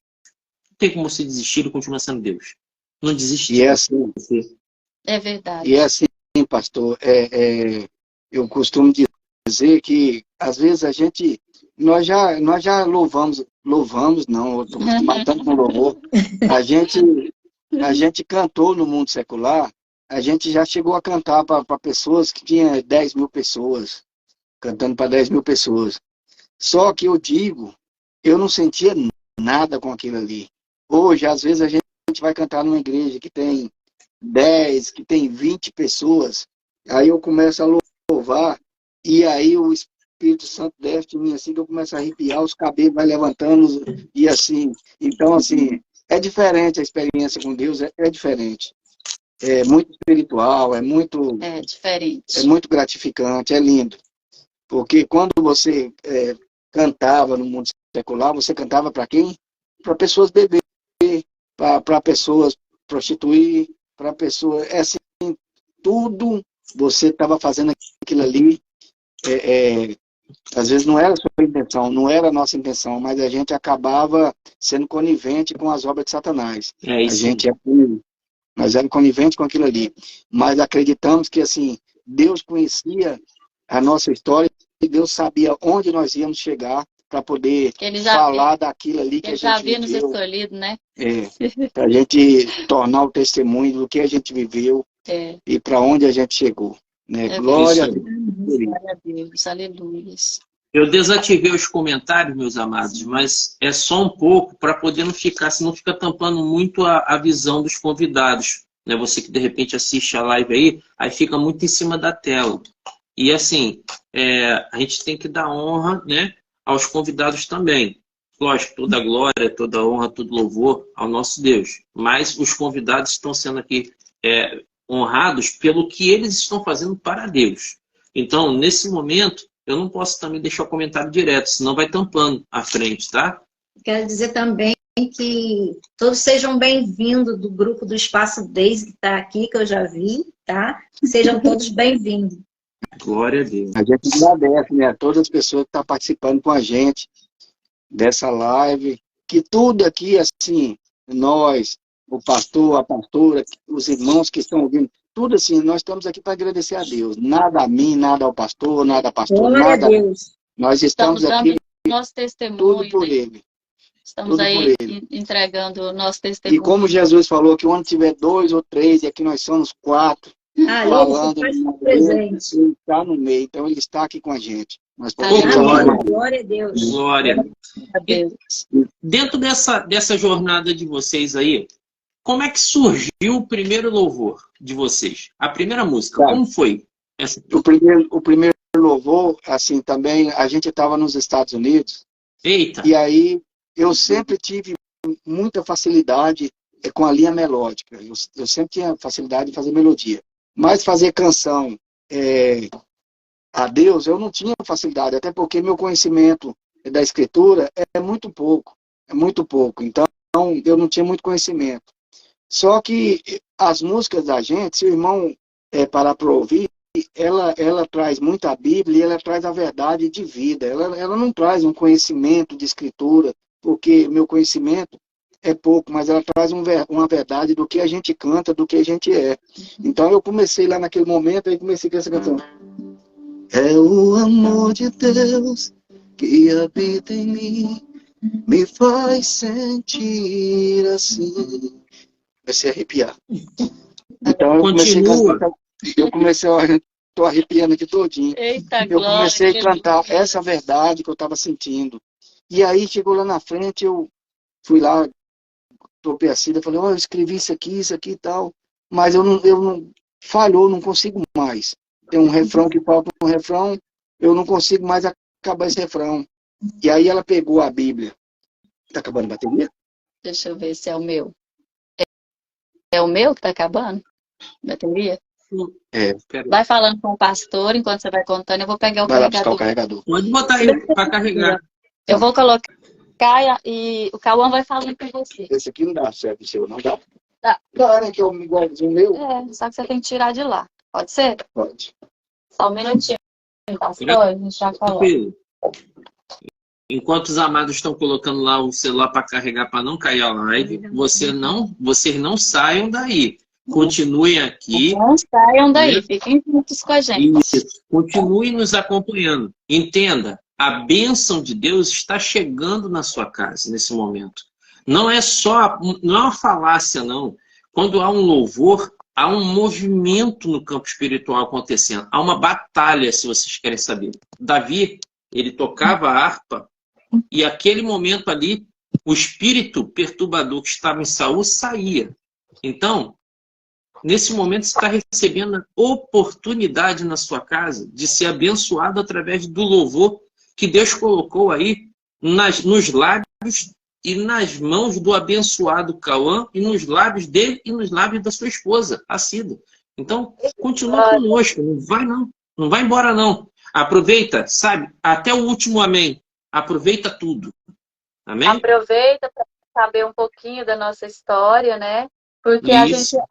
não tem como você desistir e continuar sendo Deus. Não desiste de você. É verdade. E é assim, pastor, eu costumo dizer que às vezes nós já louvamos não, eu estou matando com louvor, a gente cantou no mundo secular, a gente já chegou a cantar para pessoas que tinham 10 mil pessoas, cantando para 10 mil pessoas. Só que eu não sentia nada com aquilo ali. Hoje, às vezes, a gente vai cantar numa igreja que tem 10, que tem 20 pessoas, aí eu começo a louvar, e aí o Espírito Santo desce de mim assim, que eu começo a arrepiar, os cabelos vai levantando, e assim. Então, assim, é diferente a experiência com Deus, é diferente. É muito espiritual, é muito gratificante, é lindo. Porque quando você cantava no mundo secular, você cantava para quem? Para pessoas beber, para pessoas prostituir, para pessoas... assim, tudo você estava fazendo aquilo ali Às vezes não era a sua intenção, não era a nossa intenção, mas a gente acabava sendo conivente com as obras de Satanás. É isso. A gente nós éramos coniventes com aquilo ali. Mas acreditamos que, assim, Deus conhecia a nossa história e Deus sabia onde nós íamos chegar para poder falar daquilo ali que a gente já havia viveu. nos escolhido, né? Para a gente tornar o testemunho do que a gente viveu e para onde a gente chegou. Né? Glória a Deus. Glória a Deus, aleluia. Eu desativei os comentários, meus amados, mas é só um pouco para poder não ficar, senão fica tampando muito a visão dos convidados. Né? Você que de repente assiste a live aí fica muito em cima da tela. E assim, a gente tem que dar honra, né, aos convidados também. Lógico, toda glória, toda honra, todo louvor ao nosso Deus. Mas os convidados estão sendo aqui honrados pelo que eles estão fazendo para Deus. Então, nesse momento, eu não posso também deixar o comentário direto, senão vai tampando a frente, tá? Quero dizer também que todos sejam bem-vindos do grupo do Espaço Daisy que está aqui, que eu já vi, tá? Sejam todos bem-vindos. Glória a Deus. A gente agradece, né, a todas as pessoas que estão participando com a gente dessa live, que tudo aqui, assim, nós, o pastor, a pastora, os irmãos que estão ouvindo, tudo assim, nós estamos aqui para agradecer a Deus. Nada a mim, nada ao pastor, nada a pastor, Glória nada a Deus. Nós estamos aqui, nosso testemunho, tudo por Ele. Estamos tudo aí por Ele. entregando o nosso testemunho. E como Jesus falou que onde tiver 2 ou 3, e aqui nós somos 4, falando, Ele está no meio, então Ele está aqui com a gente. Nós glória a Deus. Glória a Deus. Dentro dessa jornada de vocês aí, como é que surgiu o primeiro louvor de vocês? A primeira música, como foi? O primeiro louvor, assim, também, a gente estava nos Estados Unidos. Eita! E aí, eu sempre tive muita facilidade com a linha melódica. Eu sempre tinha facilidade de fazer melodia. Mas fazer canção a Deus, eu não tinha facilidade, até porque meu conhecimento da escritura é muito pouco. É muito pouco. Então, eu não tinha muito conhecimento. Só que as músicas da gente, se o irmão parar para ouvir, ela traz muito a Bíblia e ela traz a verdade de vida. Ela não traz um conhecimento de escritura, porque meu conhecimento é pouco, mas ela traz uma verdade do que a gente canta, do que a gente é. Então eu comecei lá naquele momento, aí comecei com essa canção. É o amor de Deus que habita em mim, me faz sentir assim. Comecei a arrepiar. Então eu comecei a cantar. Estou arrepiando aqui todinho. Eita, eu comecei a cantar essa verdade que eu estava sentindo. E aí chegou lá na frente, eu fui lá, topei a Cida, falei, eu escrevi isso aqui e tal, mas eu não falhou, não consigo mais. Tem um refrão que falta um refrão, eu não consigo mais acabar esse refrão. E aí ela pegou a Bíblia. Tá acabando a bateria? Deixa eu ver se é o meu. É o meu que tá acabando? Bateria? Vai falando com o pastor enquanto você vai contando. Eu vou pegar o vai carregador. Lá buscar o carregador. Pode botar aí para carregar. Eu vou colocar e o Cauã vai falando com você. Esse aqui não dá certo, seu, não dá? Tá. Claro que eu me guardo o meu. Só que você tem que tirar de lá. Pode ser? Pode. Só um minutinho, pastor. A gente já coloca. Enquanto os amados estão colocando lá o celular para carregar para não cair a live, vocês não saiam daí. Continuem aqui. Não saiam daí, fiquem juntos com a gente. Isso. Continuem nos acompanhando. Entenda, a bênção de Deus está chegando na sua casa nesse momento. Não é uma falácia, não. Quando há um louvor, há um movimento no campo espiritual acontecendo. Há uma batalha, se vocês querem saber. Davi, ele tocava a harpa e aquele momento ali, o espírito perturbador que estava em Saul saía. Então, nesse momento você está recebendo a oportunidade na sua casa de ser abençoado através do louvor que Deus colocou aí nos lábios e nas mãos do abençoado Cauã e nos lábios dele e nos lábios da sua esposa, a Cida. Então, continua conosco, não vai não. Não vai embora não. Aproveita, sabe? Até o último amém. Aproveita tudo. Amém? Aproveita para saber um pouquinho da nossa história, né? Porque a Isso. gente,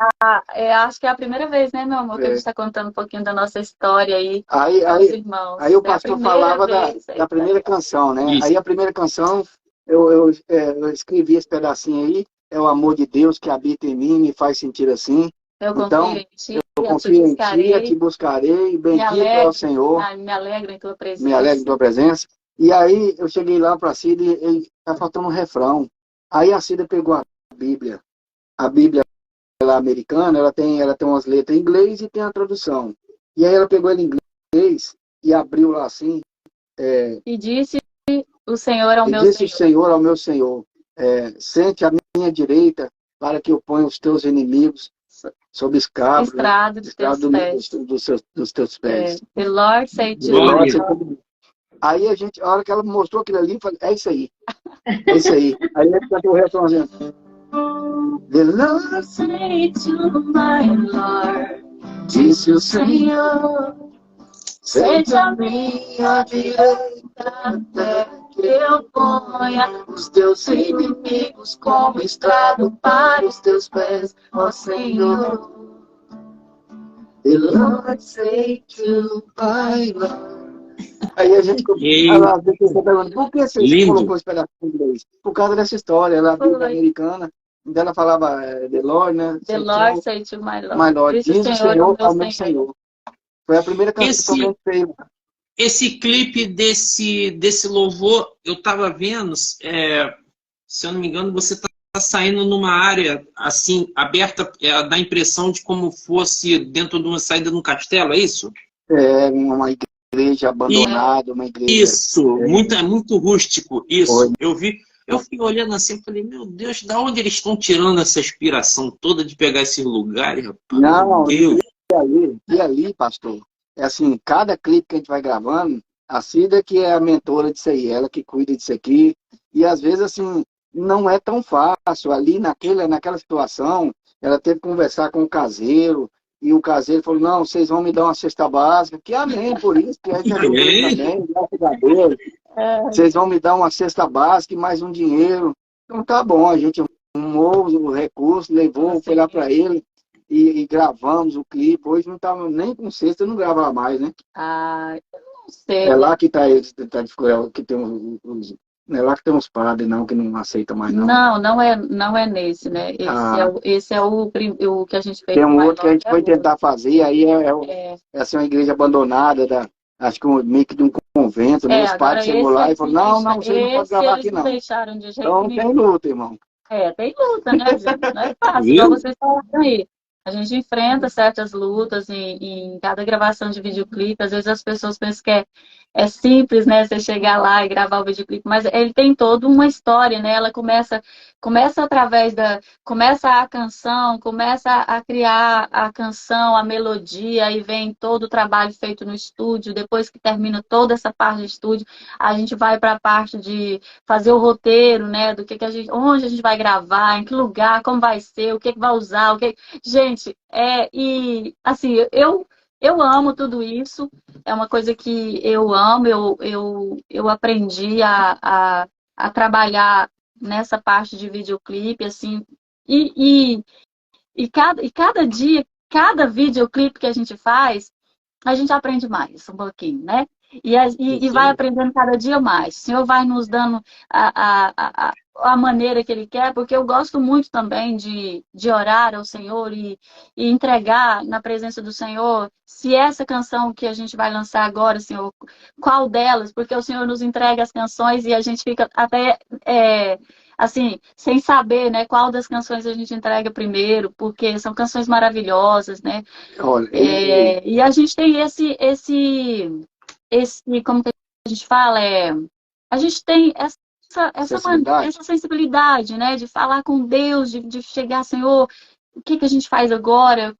acho que é a primeira vez, né, meu amor, que a gente está contando um pouquinho da nossa história aí Aí, aos aí, irmãos. aí o É a pastor primeira falava vez aí, da primeira canção, né? Isso. Aí a primeira canção, eu escrevi esse pedacinho aí, é o amor de Deus que habita em mim, me faz sentir assim. Eu Então, confio em ti, eu a te confio em ti, a te buscarei, buscarei, me bendito é o Senhor, me alegro em tua me alegro em presença. tua presença. E aí eu cheguei lá para a Cida e tá faltando um refrão. Aí a Cida pegou a Bíblia lá americana, ela tem umas letras em inglês e tem a tradução. E aí ela pegou ela em inglês e abriu lá assim, E disse, o Senhor é o e meu disse o Senhor. Senhor ao meu Senhor, sente a minha direita para que eu ponha os teus inimigos sob escravo Estrado de teus pés. dos teus pés. The Lord say to Glória. Aí a hora que ela mostrou aquilo ali, eu falei, é isso aí. É isso aí. Aí ele cantou o refrãozinho. The Lord Say to my Lord, disse o Senhor, sente a minha direita até que eu ponha os teus inimigos como estrado para os teus pés, ó Senhor. The Lord say to my Lord. Aí a gente ela perguntando, por que você Lindo. colocou esse pedaço em inglês? Por causa dessa história, ela Foi. Bíblia americana, então ela falava The Lord, né? The Lord say to my Lord. My Lord, Disse diz o Senhor ao meu Senhor. Foi a primeira canção que a gente fez. Esse clipe desse louvor, eu estava vendo, se eu não me engano, você está saindo numa área assim, aberta, dá a impressão de como fosse dentro de uma saída de um castelo, é isso? É uma igreja abandonada, uma igreja... Isso, muito rústico, isso. Foi. Eu fui olhando assim e falei, meu Deus, da onde eles estão tirando essa inspiração toda de pegar esses lugares, rapaz? Não, meu Deus. e ali, pastor, é assim, cada clipe que a gente vai gravando, a Cida que é a mentora disso aí, ela que cuida disso aqui, e às vezes, assim, não é tão fácil, ali naquela situação, ela teve que conversar com o caseiro, e o caseiro falou, não, vocês vão me dar uma cesta básica, que amém por isso, que a gente ajudou Amém. também, graças a Deus, vocês vão me dar uma cesta básica e mais um dinheiro, então tá bom, a gente arrumou o recurso, levou, foi lá para ele, e gravamos o clipe. Hoje não estava nem com sexta, não gravava mais, né? Ah, eu não sei. É lá que está que tem não é lá que tem uns padres, não, que não aceitam mais, não. Não é nesse, né? Ah. Esse é o que a gente fez. Tem um outro que a gente foi tentar fazer, aí é assim, uma igreja abandonada, acho que meio que de um convento, né? Os padres chegou lá e falaram, não, você não pode gravar aqui, não. Deixaram de jeito Então nenhum. tem luta, irmão. Tem luta, né, gente? Não é fácil, igual vocês falaram aí. A gente enfrenta certas lutas em cada gravação de videoclipe. Às vezes as pessoas pensam que é simples, né? Você chegar lá e gravar o videoclipe, mas ele tem toda uma história, né? Ela começa através começa a canção, começa a criar a canção, a melodia, aí vem todo o trabalho feito no estúdio. Depois que termina toda essa parte do estúdio, a gente vai para a parte de fazer o roteiro, né? Do que onde a gente vai gravar, em que lugar, como vai ser, o que vai usar, Gente, e assim, eu amo tudo isso, é uma coisa que eu amo, eu aprendi a trabalhar nessa parte de videoclipe, assim, e cada dia, cada videoclipe que a gente faz, a gente aprende mais um pouquinho, né? E vai aprendendo cada dia mais. O Senhor vai nos dando a maneira que Ele quer, porque eu gosto muito também de orar ao Senhor e entregar na presença do Senhor. Se essa canção que a gente vai lançar agora, Senhor, qual delas? Porque o Senhor nos entrega as canções e a gente fica até... assim, sem saber, né, qual das canções a gente entrega primeiro, porque são canções maravilhosas, né? Olha, E a gente tem como que a gente fala, a gente tem essa sensibilidade, né, de falar com Deus, de chegar, Senhor, o que a gente faz agora?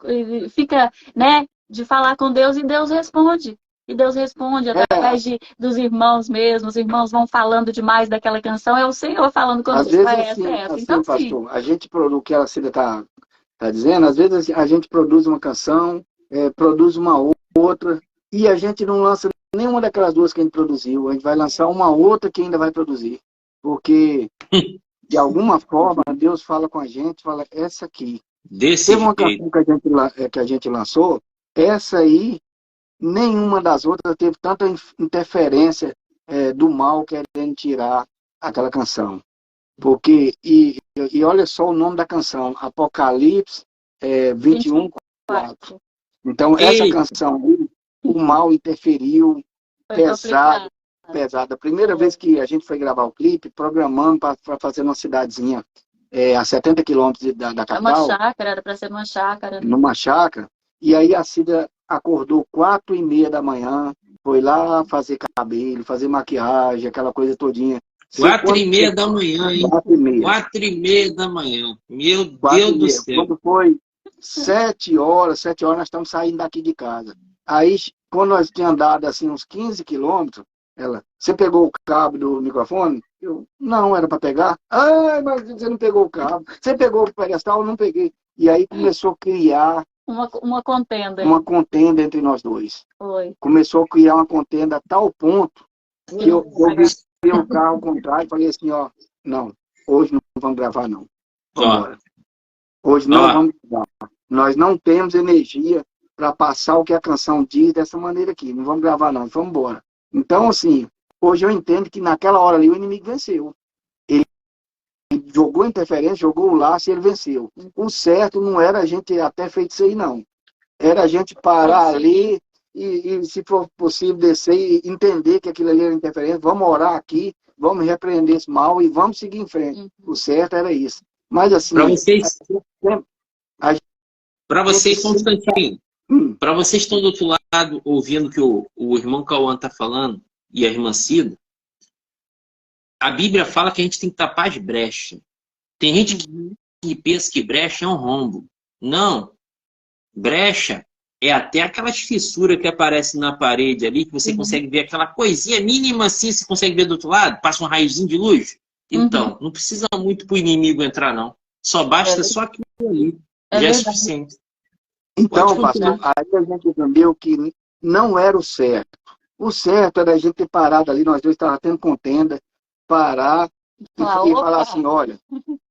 Fica, né, de falar com Deus e Deus responde. E Deus responde através dos irmãos mesmo. Os irmãos vão falando demais daquela canção. É o Senhor falando quando às vezes, essa. Então, pastor, a gente produz o que a Cida está dizendo, às vezes a gente produz uma canção, produz uma outra, e a gente não lança nenhuma daquelas duas que a gente produziu. A gente vai lançar uma outra que ainda vai produzir. Porque, de alguma forma, Deus fala com a gente, fala, essa aqui. Desse Teve uma jeito. canção que a gente lançou, essa aí, nenhuma das outras teve tanta interferência do mal querendo tirar aquela canção. Porque, e olha só o nome da canção, Apocalipse 21:4. Então, essa Ei, canção aí, o mal interferiu Foi pesado, complicado. pesado. A primeira vez que a gente foi gravar o clipe, programamos para fazer numa cidadezinha a 70 quilômetros da É uma capital, chácara, era para ser uma chácara. numa chácara, e aí a Cida acordou 4:30 da manhã, foi lá fazer cabelo, fazer maquiagem, aquela coisa todinha. 4:30 da manhã, hein? 4:30. 4:30 da manhã. Meu Deus 4:30. do céu. Quando foi 7 horas, nós estamos saindo daqui de casa. Aí, quando nós tínhamos andado assim uns 15 quilômetros, ela, você pegou o cabo do microfone? Eu, não, era para pegar. Ah, mas você não pegou o cabo. Você pegou o pedestal? Eu não peguei. E aí começou a criar Uma contenda. uma contenda entre nós dois. Foi. Começou a criar uma contenda a tal ponto que eu vi o carro ao contrário e falei assim, ó, não, hoje não vamos gravar não. Vamos embora. Hoje não vamos gravar. Nós não temos energia para passar o que a canção diz dessa maneira aqui. Não vamos gravar não, vamos embora. Então, assim, hoje eu entendo que naquela hora ali o inimigo venceu. Ele jogou interferência, jogou o laço e ele venceu. O certo não era a gente até feito isso aí, não. Era a gente parar ali e, se for possível, descer e entender que aquilo ali era interferência. Vamos orar aqui, vamos repreender esse mal e vamos seguir em frente. O certo era isso. Mas assim... Para vocês, Constantino, para vocês que estão do outro lado ouvindo o que o irmão Cauã está falando e a irmã Cida, a Bíblia fala que a gente tem que tapar as brechas. Tem gente que pensa que brecha é um rombo. Não. Brecha é até aquelas fissuras que aparecem na parede ali, que você consegue ver aquela coisinha mínima assim, você consegue ver do outro lado, passa um raiozinho de luz. Então, não precisa muito para o inimigo entrar, não. Só basta só aquilo ali. Já é suficiente. Então, pastor, aí a gente entendeu que não era o certo. O certo era a gente ter parado ali, nós dois estávamos tendo contenda, parar e falar assim, olha,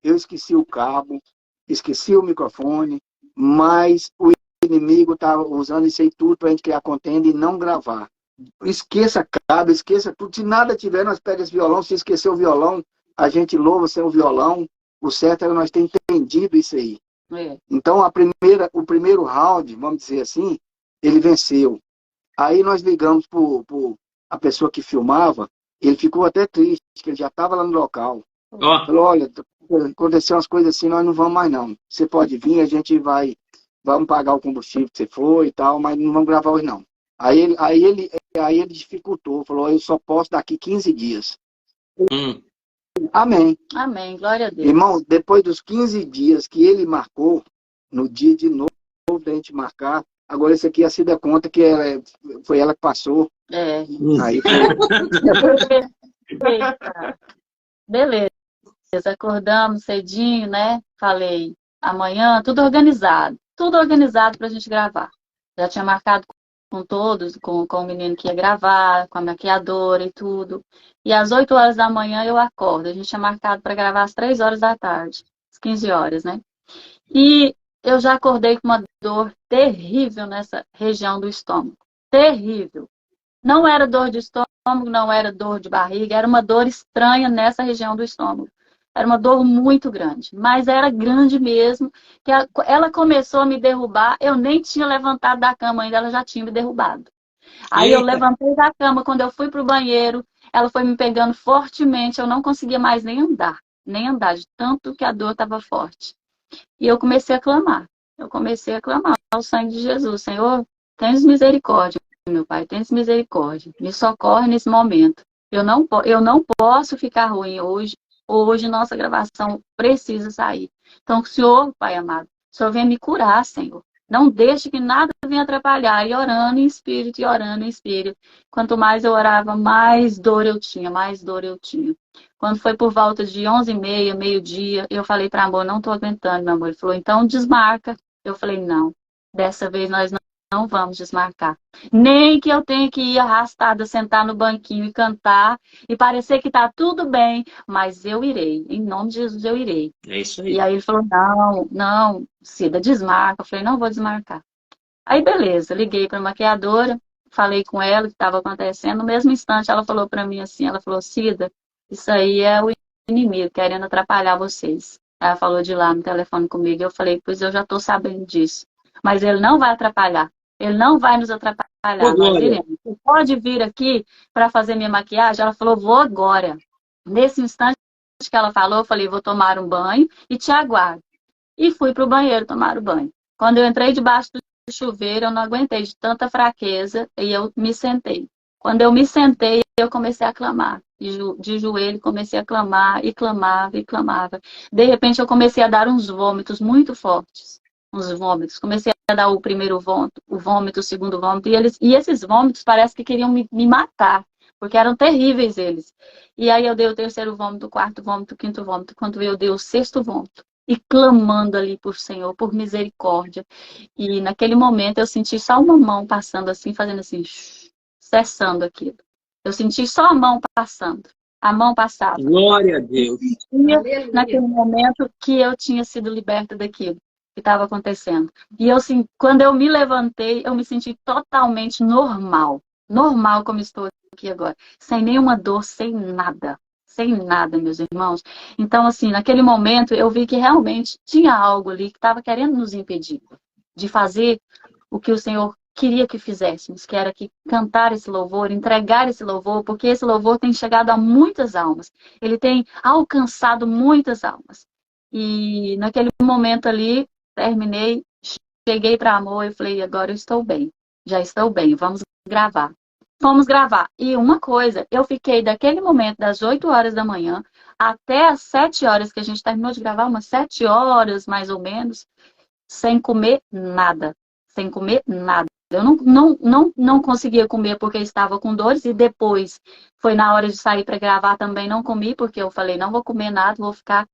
eu esqueci o cabo, esqueci o microfone, mas o inimigo estava usando isso aí tudo para a gente criar contenda e não gravar. Esqueça cabo, esqueça tudo. Se nada tiver, nós pegamos esse violão. Se esquecer o violão, a gente louva sem o violão. O certo era nós ter entendido isso aí. Então, o primeiro round, vamos dizer assim, ele venceu. Aí nós ligamos para a pessoa que filmava, ele ficou até triste, que ele já estava lá no local. Falou, olha, aconteceu umas coisas assim, nós não vamos mais não. Você pode vir, a gente vamos pagar o combustível que você foi e tal, mas não vamos gravar hoje não. Aí ele dificultou, falou, eu só posso daqui 15 dias. Amém. Amém, glória a Deus. Irmão, depois dos 15 dias que ele marcou, no dia de novo da gente marcar, agora esse aqui a Cida conta que foi ela que passou. Aí Beleza, acordamos cedinho, né? Falei, amanhã, tudo organizado pra gente gravar. Já tinha marcado com todos, com o menino que ia gravar, com a maquiadora e tudo. E às 8 horas da manhã eu acordo. A gente tinha marcado para gravar às 3 horas da tarde, às 15 horas, né? E eu já acordei com uma dor terrível nessa região do estômago. Terrível. Não era dor de estômago, não era dor de barriga, era uma dor estranha nessa região do estômago. Era uma dor muito grande, mas era grande mesmo, que ela começou a me derrubar, eu nem tinha levantado da cama ainda, ela já tinha me derrubado. Aí eu levantei da cama, quando eu fui para o banheiro, ela foi me pegando fortemente, eu não conseguia mais nem andar, de tanto que a dor estava forte. E eu comecei a clamar ao sangue de Jesus, Senhor, tens misericórdia, meu Pai, tens misericórdia, me socorre nesse momento. Eu não posso ficar ruim hoje. Hoje nossa gravação precisa sair. Então, Senhor, Pai amado, o Senhor vem me curar, Senhor. Não deixe que nada venha atrapalhar. E orando em espírito, Quanto mais eu orava, mais dor eu tinha, Quando foi por volta de 11h30, meio-dia, eu falei para amor, não estou aguentando, meu amor. Ele falou, então desmarca. Eu falei, não, dessa vez nós não vamos desmarcar. Nem que eu tenha que ir arrastada, sentar no banquinho e cantar e parecer que tá tudo bem, mas eu irei. Em nome de Jesus, eu irei. É isso aí. E aí ele falou, não, Cida, desmarca. Eu falei, não vou desmarcar. Aí, beleza, liguei para a maquiadora, falei com ela o que estava acontecendo. No mesmo instante, ela falou para mim assim, ela falou, Cida, isso aí é o inimigo querendo atrapalhar vocês. Ela falou de lá no telefone comigo. Eu falei, pois eu já estou sabendo disso. Mas ele não vai atrapalhar. Ele não vai nos atrapalhar. Nós iremos. Você pode vir aqui para fazer minha maquiagem? Ela falou, vou agora. Nesse instante que ela falou, eu falei, vou tomar um banho e te aguardo. E fui para o banheiro tomar o banho. Quando eu entrei debaixo do chuveiro, eu não aguentei de tanta fraqueza e eu me sentei. Quando eu me sentei, eu comecei a clamar. De joelho, comecei a clamar e clamava e clamava. De repente, eu comecei a dar uns vômitos muito fortes. Uns vômitos. Comecei a dar o primeiro vômito, o segundo vômito. E esses vômitos parece que queriam me matar, porque eram terríveis eles. E aí eu dei o terceiro vômito, o quarto vômito, o quinto vômito. Quando eu dei o sexto vômito. E clamando ali por Senhor, por misericórdia. E naquele momento eu senti só uma mão passando assim, fazendo assim, cessando aquilo. Eu senti só a mão passando. A mão passava. Glória a Deus. E naquele momento que eu tinha sido liberta daquilo que estava acontecendo. E eu, assim, quando eu me levantei, eu me senti totalmente normal. Normal como estou aqui agora. Sem nenhuma dor, sem nada. Sem nada, meus irmãos. Então, assim, naquele momento eu vi que realmente tinha algo ali que estava querendo nos impedir de fazer o que o Senhor queria que fizéssemos, que era que cantar esse louvor, entregar esse louvor, porque esse louvor tem chegado a muitas almas. Ele tem alcançado muitas almas. E naquele momento ali, terminei, cheguei para Amor e falei, agora eu estou bem. Já estou bem, vamos gravar. Fomos gravar. E uma coisa, eu fiquei daquele momento, das 8 horas da manhã, até as 7 horas, que a gente terminou de gravar, umas 7 horas, mais ou menos, sem comer nada. Sem comer nada. Eu não conseguia comer porque estava com dores. E depois, foi na hora de sair para gravar, também não comi, porque eu falei, não vou comer nada, vou ficar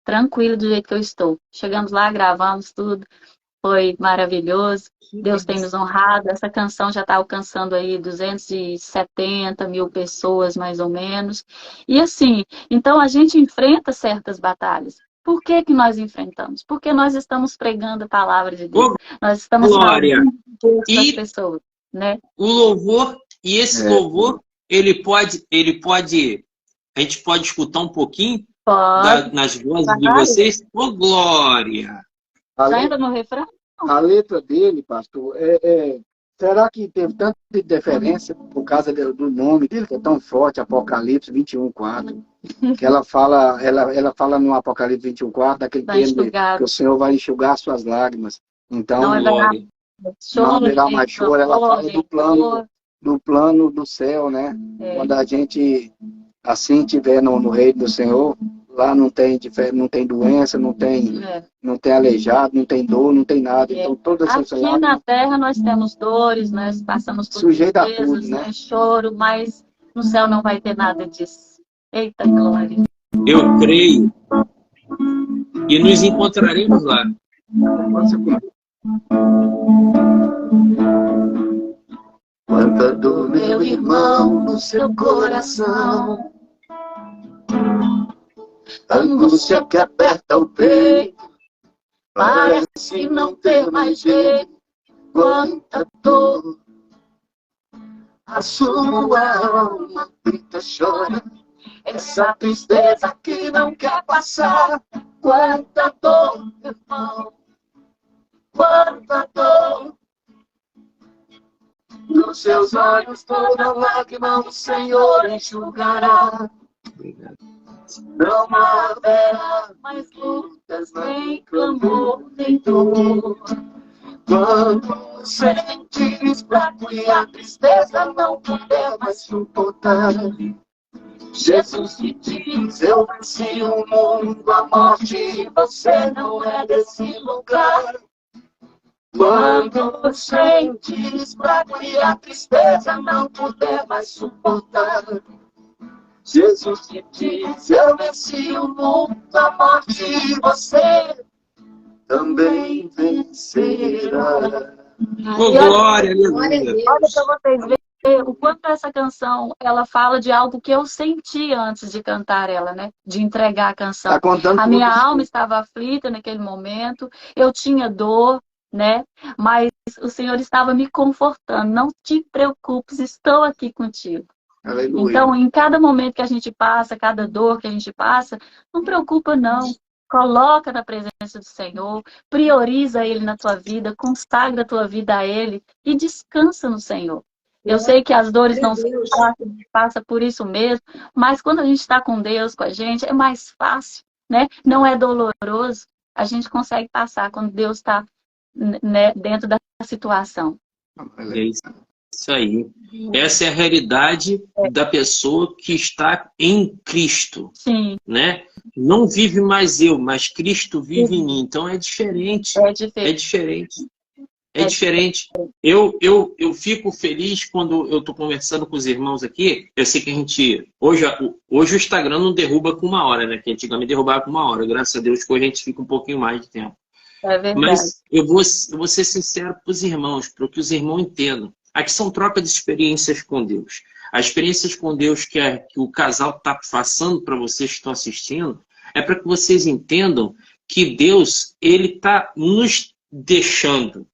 tranquilo do jeito que eu estou. Chegamos lá, gravamos tudo. Foi maravilhoso. Deus tem nos honrado. Essa canção já está alcançando aí 270 mil pessoas, mais ou menos. E assim, então a gente enfrenta certas batalhas. Por que que nós enfrentamos? Porque nós estamos pregando a palavra de Deus. Nós estamos falando para as pessoas, né? O louvor, e esse louvor, ele pode, a gente pode escutar um pouquinho nas vozes de vocês? Ô, glória! Já entra no refrão? A letra dele, pastor, será que teve tanta interferência por causa do nome dele, que é tão forte, Apocalipse 21:4, que ela fala no Apocalipse 21:4, daquele tempo que o Senhor vai enxugar suas lágrimas. Então, não haverá mais choro. Ela fala do plano do céu, né? Quando a gente, assim, estiver no reino do Senhor, lá não tem doença, não tem aleijado, não tem dor, não tem nada. Então, todas essas aqui na Terra nós temos dores, nós passamos por sujeito a tudo, né? Choro, mas no céu não vai ter nada disso. Eita glória! Eu creio e nos encontraremos lá. Quanta dor, meu irmão, no seu coração, angústia que aperta o peito, parece não ter mais jeito. Quanta dor, a sua alma grita, chora, essa tristeza que não quer passar. Quanta dor, irmão, quanta dor. Nos seus olhos toda lágrima o Senhor enxugará. Não haverá mais lutas, nem clamor, nem dor. Quando sentires fraco e a tristeza não puder mais suportar, Jesus te diz, eu venci o mundo, a morte, você não é desse lugar. Quando sentes fraco e a tristeza não puder mais suportar, Jesus te diz, eu venci o mundo, a morte, você também vencerá. Oh, glória, Glória a aleluia. Deus. Olha para vocês verem o quanto essa canção, ela fala de algo que eu senti antes de cantar ela, né? De entregar a canção. Tá contando A com minha você. alma estava aflita naquele momento, eu tinha dor, né? Mas o Senhor estava me confortando. Não te preocupes, estou aqui contigo. Aleluia. Então, em cada momento que a gente passa, cada dor que a gente passa, não preocupa não. Coloca na presença do Senhor, prioriza Ele na tua vida, consagra a tua vida a Ele e descansa no Senhor. Eu sei que as dores não são fáceis, a gente passa por isso mesmo, mas quando a gente está com Deus, com a gente, é mais fácil, né? Não é doloroso, a gente consegue passar quando Deus está, né, dentro da situação. É isso aí. Essa é a realidade da pessoa que está em Cristo, Sim, né? Não vive mais eu, mas Cristo vive em mim. Então é diferente. é É diferente. diferente. É diferente. Eu fico feliz quando eu estou conversando com os irmãos aqui. Eu sei que a gente... Hoje o Instagram não derruba com 1 hora, né? Que antigamente derrubava com 1 hora. Graças a Deus que hoje a gente fica um pouquinho mais de tempo. É verdade. Mas eu vou ser sincero para os irmãos, para que os irmãos entendam. Aqui são troca de experiências com Deus. As experiências com Deus que o casal está passando para vocês que estão assistindo é para que vocês entendam que Deus ele está nos deixando,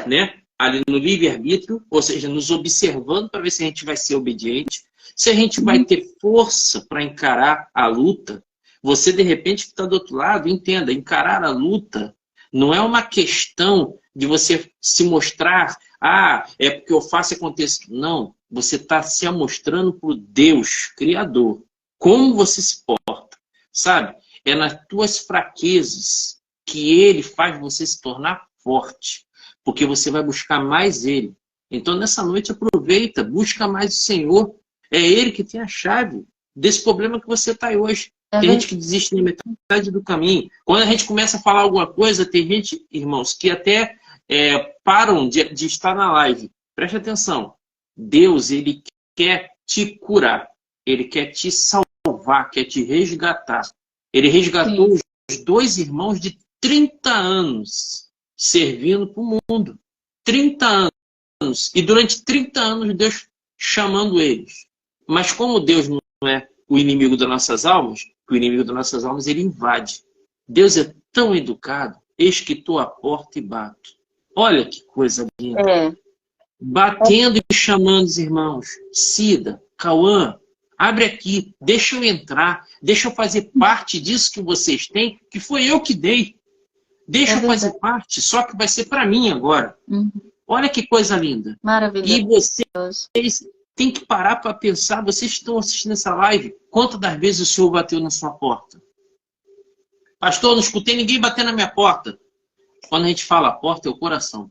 né, ali no livre-arbítrio, ou seja, nos observando para ver se a gente vai ser obediente, se a gente vai ter força para encarar a luta. Você, de repente, que está do outro lado, entenda, encarar a luta não é uma questão de você se mostrar, é porque eu faço e aconteça. Não, você está se amostrando para o Deus Criador. Como você se porta, sabe? É nas tuas fraquezas que Ele faz você se tornar forte, porque você vai buscar mais Ele. Então, nessa noite, aproveita, busca mais o Senhor. É Ele que tem a chave desse problema que você está aí hoje. Tem gente que desiste na metade do caminho. Quando a gente começa a falar alguma coisa, tem gente, irmãos, que até param de estar na live. Preste atenção. Deus, Ele quer te curar. Ele quer te salvar, quer te resgatar. Ele resgatou os 2 irmãos de 30 anos servindo para o mundo. 30 anos. E durante 30 anos, Deus chamando eles. Mas como Deus não é o inimigo das nossas almas, o inimigo das nossas almas, ele invade. Deus é tão educado, eis que estou à porta e bato. Olha que coisa linda. Batendo e chamando os irmãos. Cida, Cauã, abre aqui, deixa eu entrar, deixa eu fazer parte disso que vocês têm, que foi eu que dei. Deixa eu fazer parte, só que vai ser para mim agora. Olha que coisa linda. Maravilhoso. E vocês têm que parar para pensar, vocês que estão assistindo essa live, quantas das vezes o Senhor bateu na sua porta? Pastor, não escutei ninguém bater na minha porta. Quando a gente fala a porta, é o coração.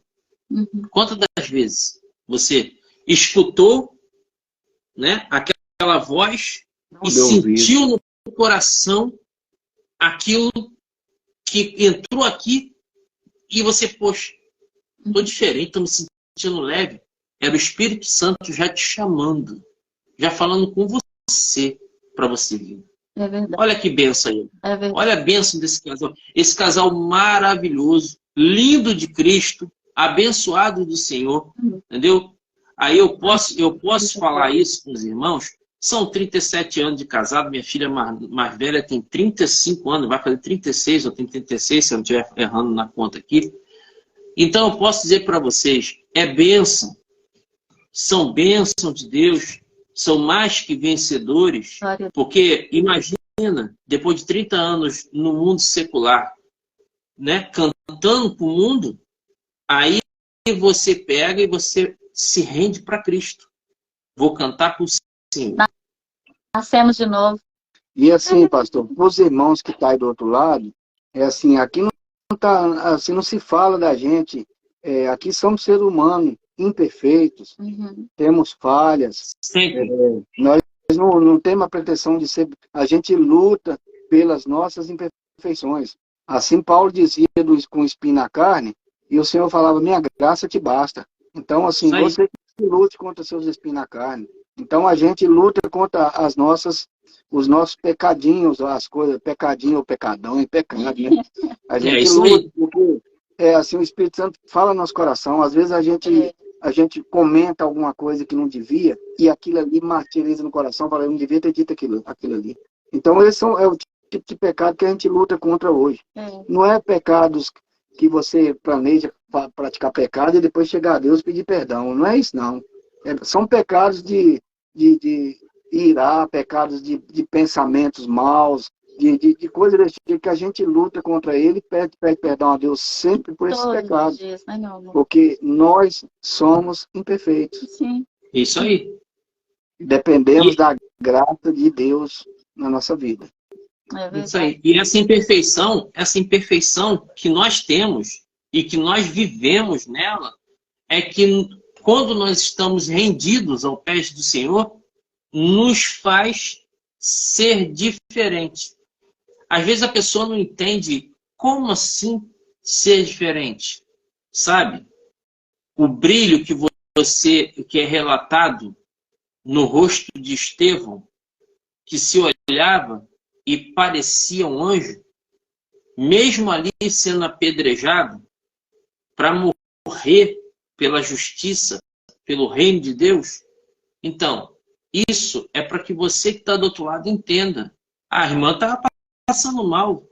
Quantas das vezes você escutou, né, aquela voz e sentiu no coração aquilo que entrou aqui e você, poxa, estou diferente, estou me sentindo leve. Era o Espírito Santo já te chamando, já falando com você, para você vir. É verdade. Olha que benção aí. É verdade. Olha a benção desse casal. Esse casal maravilhoso, lindo de Cristo, abençoado do Senhor, entendeu? Aí eu posso falar isso com os irmãos. São 37 anos de casado, minha filha mais velha tem 35 anos, vai fazer 36 ou tem 36, se eu não estiver errando na conta aqui. Então eu posso dizer para vocês, é bênção. São bênçãos de Deus, são mais que vencedores, porque imagina, depois de 30 anos no mundo secular, né, cantando para o mundo, aí você pega e você se rende para Cristo. Vou cantar para o Senhor. Nascemos de novo. E assim, pastor, para os irmãos que estão aí do outro lado, é assim, aqui não assim, não se fala da gente, aqui somos seres humanos, imperfeitos, temos falhas, nós não temos a pretensão de ser, a gente luta pelas nossas imperfeições. Assim Paulo dizia com espinho na carne, e o Senhor falava, minha graça te basta. Então, assim, você que lute contra seus espinhos na carne. Então, a gente luta contra os nossos pecadinhos, as coisas, pecadinho ou pecadão, pecado, né? A gente luta, porque assim, o Espírito Santo fala no nosso coração. Às vezes a gente comenta alguma coisa que não devia, e aquilo ali martiriza no coração, fala, eu não devia ter dito aquilo ali. Então, esse é o tipo de pecado que a gente luta contra hoje. Não é pecados que você planeja praticar pecado e depois chegar a Deus e pedir perdão. Não é isso, não. São pecados de irar, pecados de pensamentos maus, de coisas desse tipo que a gente luta contra ele e pede perdão a Deus sempre por esses pecados. Dias, né, meu amor? Porque nós somos imperfeitos. Sim. Isso aí. Dependemos da graça de Deus na nossa vida. Isso aí. E essa imperfeição que nós temos e que nós vivemos nela, é que quando nós estamos rendidos ao pés do Senhor, nos faz ser diferente. Às vezes a pessoa não entende como assim ser diferente, sabe? O brilho que é relatado no rosto de Estevão, que se olhava e parecia um anjo, mesmo ali sendo apedrejado, para morrer pela justiça, pelo reino de Deus. Então, isso é para que você que está do outro lado entenda. A irmã estava passando mal,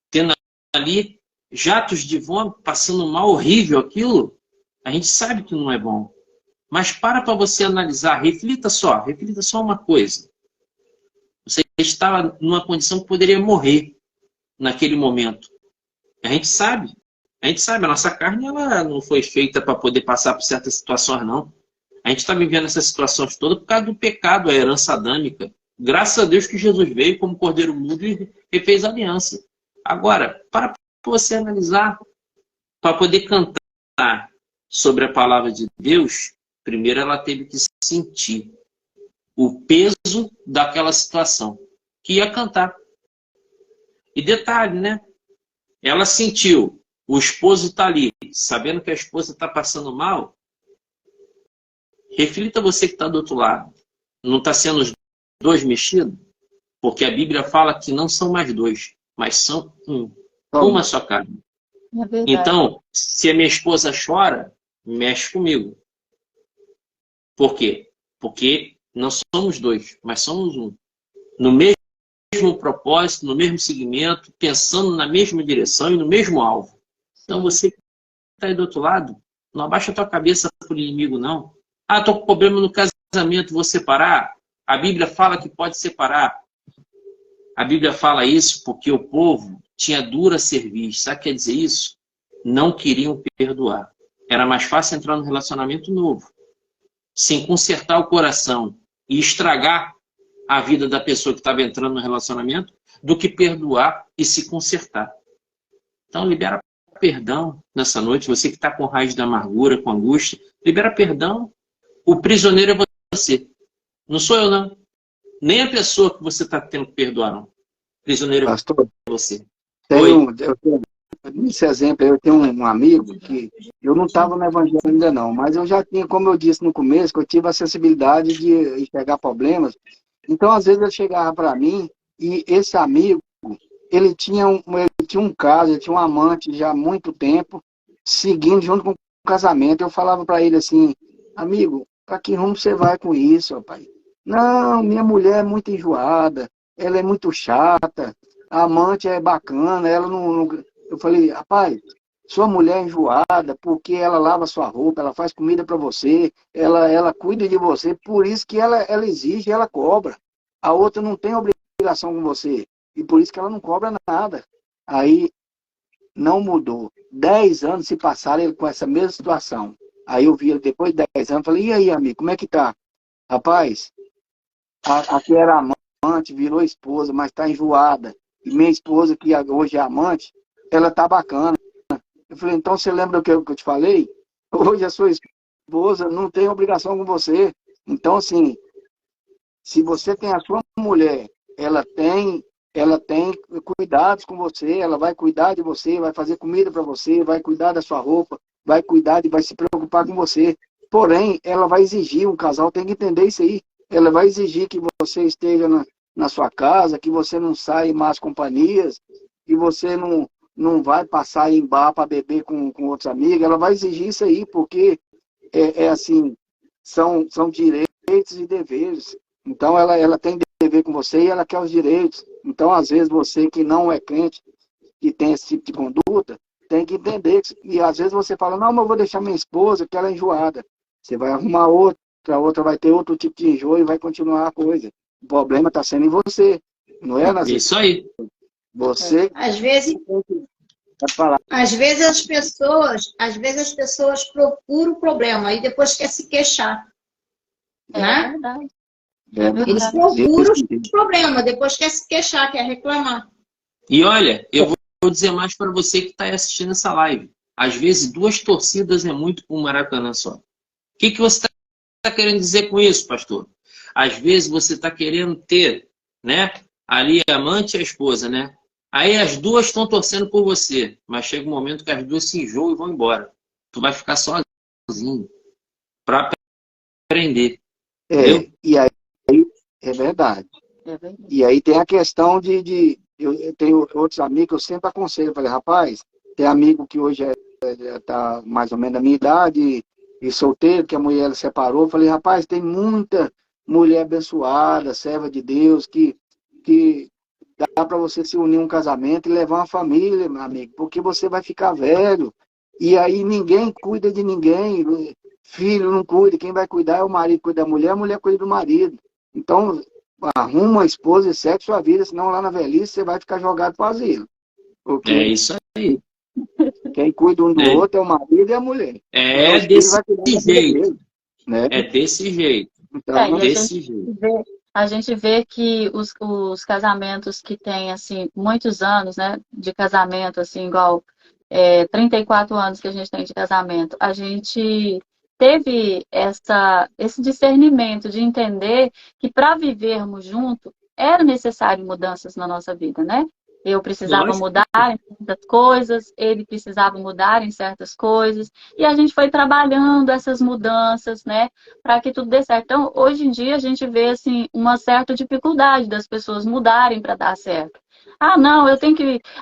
tendo ali jatos de vômito, passando mal, horrível aquilo. A gente sabe que não é bom. Mas para você analisar, reflita só uma coisa. Você estava numa condição que poderia morrer naquele momento. A gente sabe, a nossa carne ela não foi feita para poder passar por certas situações, não. A gente está vivendo essas situações todas por causa do pecado, a herança adâmica. Graças a Deus que Jesus veio como cordeiro mudo e refez aliança. Agora, para você analisar, para poder cantar sobre a palavra de Deus, primeiro ela teve que sentir o peso daquela situação, que ia cantar. E detalhe, né? Ela sentiu, o esposo está ali, sabendo que a esposa está passando mal. Reflita você que está do outro lado. Não está sendo os dois mexidos? Porque a Bíblia fala que não são mais dois, mas são uma só carne. É então, se a minha esposa chora, mexe comigo. Por quê? Porque não somos dois, mas somos um. No mesmo propósito, no mesmo segmento, pensando na mesma direção e no mesmo alvo. Então você que está aí do outro lado, não abaixa a tua cabeça para o inimigo, não. Ah, estou com problema no casamento, vou separar? A Bíblia fala que pode separar. A Bíblia fala isso porque o povo tinha dura cerviz. Sabe o que quer dizer isso? Não queriam perdoar. Era mais fácil entrar num relacionamento novo, sem consertar o coração e estragar a vida da pessoa que estava entrando no relacionamento, do que perdoar e se consertar. Então, libera perdão nessa noite. Você que está com raiz da amargura, com angústia, libera perdão. O prisioneiro é você. Não sou eu, não. Nem a pessoa que você está tendo que perdoar, não. O prisioneiro Pastor, é você. Nesse exemplo, eu tenho um amigo que eu não estava no evangelho ainda não, mas eu já tinha, como eu disse no começo, que eu tive a sensibilidade de enxergar problemas. Então, às vezes, ele chegava para mim e esse amigo, ele tinha um caso, ele tinha um amante já há muito tempo, seguindo junto com o casamento. Eu falava para ele assim, amigo, para que rumo você vai com isso, rapaz? Não, minha mulher é muito enjoada, ela é muito chata, a amante é bacana, ela não... Eu falei, rapaz, sua mulher é enjoada porque ela lava sua roupa, ela faz comida para você, ela cuida de você, por isso que ela exige, ela cobra. A outra não tem obrigação com você, e por isso que ela não cobra nada. Aí, não mudou. 10 anos se passaram ele com essa mesma situação. Aí eu vi ele depois de 10 anos, falei, e aí, amigo, como é que tá? Rapaz, aqui era amante, virou esposa, mas tá enjoada. E minha esposa, que hoje é amante, ela tá bacana. Eu falei, então você lembra do que eu te falei? Hoje a sua esposa não tem obrigação com você. Então, assim, se você tem a sua mulher, ela tem cuidados com você, ela vai cuidar de você, vai fazer comida para você, vai cuidar da sua roupa, vai cuidar e vai se preocupar com você. Porém, ela vai exigir, um casal tem que entender isso aí, ela vai exigir que você esteja na sua casa, que você não saia em más companhias, que você não não vai passar em bar para beber com outros amigos, ela vai exigir isso aí, porque assim, são direitos e deveres. Então, ela tem dever com você e ela quer os direitos. Então, às vezes, você que não é crente, que tem esse tipo de conduta, tem que entender. E às vezes você fala, não, mas eu vou deixar minha esposa, que ela é enjoada. Você vai arrumar outra, a outra vai ter outro tipo de enjoo e vai continuar a coisa. O problema está sendo em você, não é, Nazir? Isso aí. Você... Às vezes as pessoas procuram o problema e depois quer se queixar. Né? Verdade. Eles procuram o problema, depois quer se queixar, quer reclamar. E olha, eu vou dizer mais para você que está assistindo essa live. Às vezes, 2 torcidas é muito para um Maracanã só. O que você está querendo dizer com isso, pastor? Às vezes você está querendo ter, né, ali a amante e a esposa, né? Aí as 2 estão torcendo por você, mas chega um momento que as 2 se enjoam e vão embora. Tu vai ficar sozinho para aprender. E aí é verdade. E aí tem a questão eu tenho outros amigos que eu sempre aconselho. Eu falei, rapaz, tem amigo que hoje está mais ou menos da minha idade e solteiro, que a mulher separou. Eu falei, rapaz, tem muita mulher abençoada, serva de Deus, que dá para você se unir um casamento e levar uma família, meu amigo, porque você vai ficar velho e aí ninguém cuida de ninguém. Filho não cuida, quem vai cuidar é o marido, cuida da mulher, a mulher cuida do marido. Então, arruma uma esposa e segue sua vida, senão lá na velhice você vai ficar jogado para o asilo. Porque É isso aí. quem cuida um do outro é o marido e a mulher. É então, desse jeito. Dele, né? É desse jeito. Então, desse jeito. A gente vê que os casamentos que têm, assim, muitos anos, né, de casamento, assim, igual 34 anos que a gente tem de casamento, a gente teve esse discernimento de entender que para vivermos junto era necessário mudanças na nossa vida, né? Eu precisava mudar em certas coisas, ele precisava mudar em certas coisas, e a gente foi trabalhando essas mudanças, né, para que tudo dê certo. Então, hoje em dia, a gente vê, assim, uma certa dificuldade das pessoas mudarem para dar certo. Ah, não,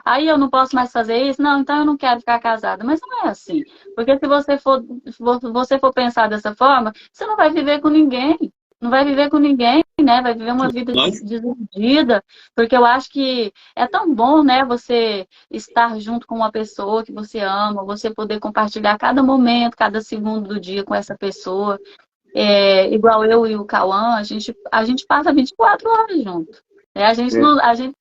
aí eu não posso mais fazer isso, não, então eu não quero ficar casada. Mas não é assim, porque se você for pensar dessa forma, você não vai viver com ninguém. Não vai viver com ninguém, né? Vai viver uma vida desiludida, porque eu acho que é tão bom, né? Você estar junto com uma pessoa que você ama, você poder compartilhar cada momento, cada segundo do dia com essa pessoa. Igual eu e o Cauã, a gente passa 24 horas junto. Né? A gente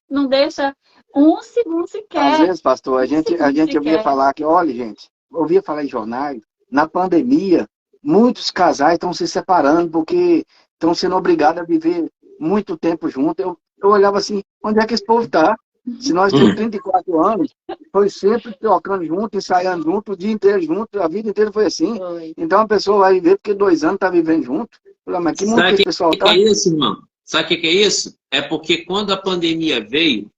não deixa um segundo sequer. Às vezes, pastor, a gente ouvia falar que, olha, gente, ouvia falar em jornais, na pandemia, muitos casais estão se separando porque estão sendo obrigados a viver muito tempo juntos. Eu olhava assim, onde é que esse povo está? Se nós temos 34 anos, foi sempre trocando junto, ensaiando junto, o dia inteiro junto, a vida inteira foi assim. Então a pessoa vai viver porque 2 anos está vivendo junto. Mas que mundo que esse pessoal está? Sabe o que é isso, irmão? Sabe o que é isso? É porque quando a pandemia veio,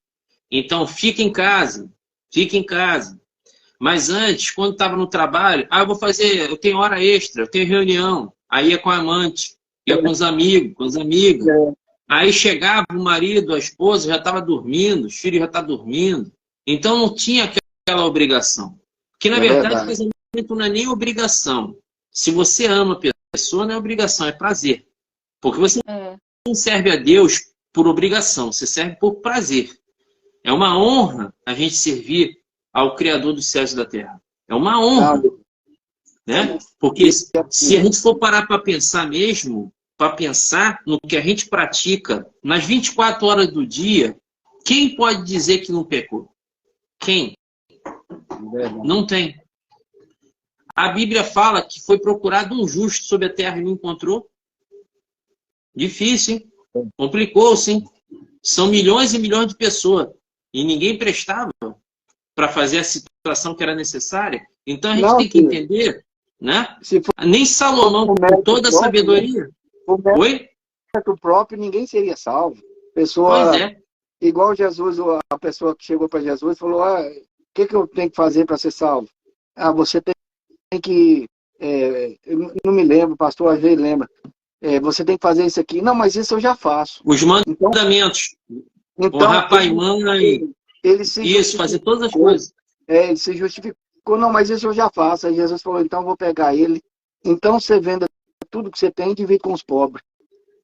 então fica em casa. Mas antes, quando estava no trabalho, eu tenho hora extra, eu tenho reunião. Aí ia com a amante, ia com os amigos, com as amigas. Aí chegava o marido, a esposa já estava dormindo, os filhos já estavam dormindo. Então não tinha aquela obrigação. Porque na verdade o casamento não é nem obrigação. Se você ama a pessoa, não é obrigação, é prazer. Porque você não serve a Deus por obrigação, você serve por prazer. É uma honra a gente servir ao Criador dos céus e da terra. É uma honra. Né? Porque se a gente for parar para pensar mesmo, para pensar no que a gente pratica nas 24 horas do dia, quem pode dizer que não pecou? Quem? Não tem. A Bíblia fala que foi procurado um justo sobre a terra e não encontrou. Difícil, hein? Complicou-se, hein? São milhões e milhões de pessoas e ninguém prestava para fazer a situação que era necessária. Então a gente tem que entender, né? Nem Salomão, com toda a sabedoria. Oi? O próprio, ninguém seria salvo. Pessoa, igual Jesus, a pessoa que chegou para Jesus falou: o que eu tenho que fazer para ser salvo? Você tem que. Eu não me lembro, pastor, às vezes lembra. Você tem que fazer isso aqui. Não, mas isso eu já faço. Os mandamentos. Então, honrar pai e mãe. Ele se isso, fazer todas as coisas. Ele se justificou, não, mas isso eu já faço. Aí Jesus falou, então eu vou pegar ele. Então você venda tudo que você tem e divide com os pobres.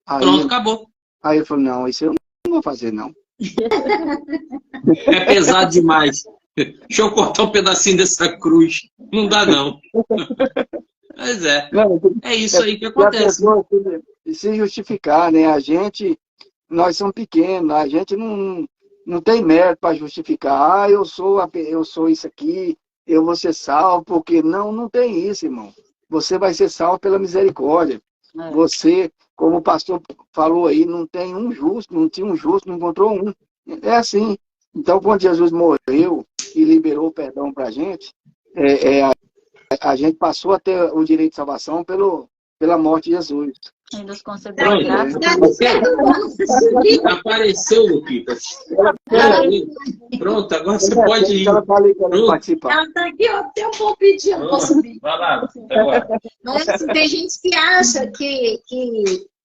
Pronto, acabou. Aí ele falou, não, isso eu não vou fazer, não. É pesado demais. Deixa eu cortar um pedacinho dessa cruz. Não dá, não. Mas é isso aí que acontece. A pessoa se justificar, né? Nós somos pequenos, a gente não tem mérito para justificar. Eu sou isso aqui, eu vou ser salvo, porque não tem isso, irmão. Você vai ser salvo pela misericórdia. Você, como o pastor falou aí, não tinha um justo, não encontrou um. É assim. Então, quando Jesus morreu e liberou o perdão para a gente passou a ter o direito de salvação pela morte de Jesus. E nos concedeu graça. Apareceu, Luquitas. Pronto, agora você pode ir. Ela participar. Ela está aqui, ó, tem um pouquinho, posso subir. Vai lá, agora. Mas assim, tem gente que acha que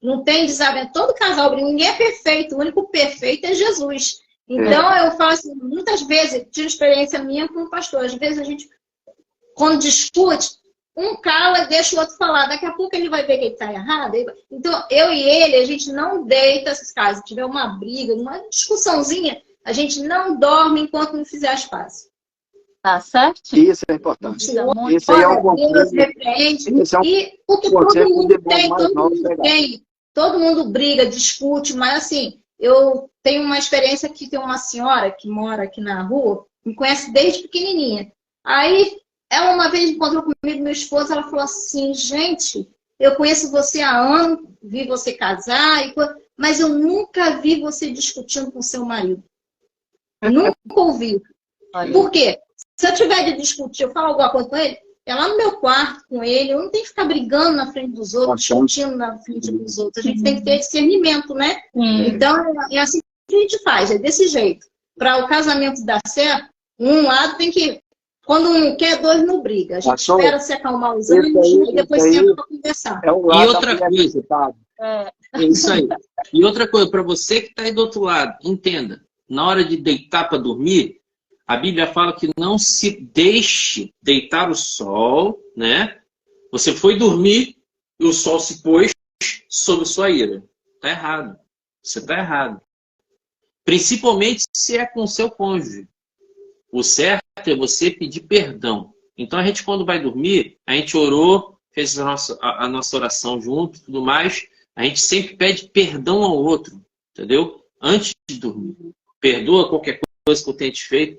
não tem desavença. Todo casal briga, ninguém é perfeito, o único perfeito é Jesus. Então, eu falo assim, muitas vezes, tive experiência minha com o pastor, às vezes a gente, quando discute, um cala e deixa o outro falar. Daqui a pouco ele vai ver que ele está errado. Então, eu e ele, a gente não deita essas casas. Se tiver uma briga, uma discussãozinha, a gente não dorme enquanto não fizer as pazes. Tá certo? Isso é importante. Isso aí é um Deus repreende. E porque todo mundo tem, todo mundo briga, discute, mas assim, eu tenho uma experiência que tem uma senhora que mora aqui na rua, me conhece desde pequenininha. Aí, ela uma vez encontrou comigo, meu esposo, ela falou assim, gente, eu conheço você há anos, vi você casar, mas eu nunca vi você discutindo com seu marido. Nunca ouvi. Por quê? Se eu tiver de discutir, eu falo alguma coisa com ele, é lá no meu quarto com ele, eu não tenho que ficar brigando na frente dos outros, discutindo na frente dos outros. A gente tem que ter discernimento, né? Então, é assim que a gente faz, é desse jeito. Para o casamento dar certo, um lado tem que... Quando um quer, dois não briga. A gente espera se acalmar os ânimos e depois senta para conversar. E outra coisa, é isso aí. E outra coisa, para você que está aí do outro lado, entenda, na hora de deitar para dormir, a Bíblia fala que não se deixe deitar o sol, né? Você foi dormir e o sol se pôs sobre sua ira. Está errado. Você está errado. Principalmente se é com o seu cônjuge. O certo é você pedir perdão. Então, a gente, quando vai dormir, a gente orou, fez a nossa oração junto e tudo mais. A gente sempre pede perdão ao outro, entendeu? Antes de dormir. Perdoa qualquer coisa que eu tenha te feito.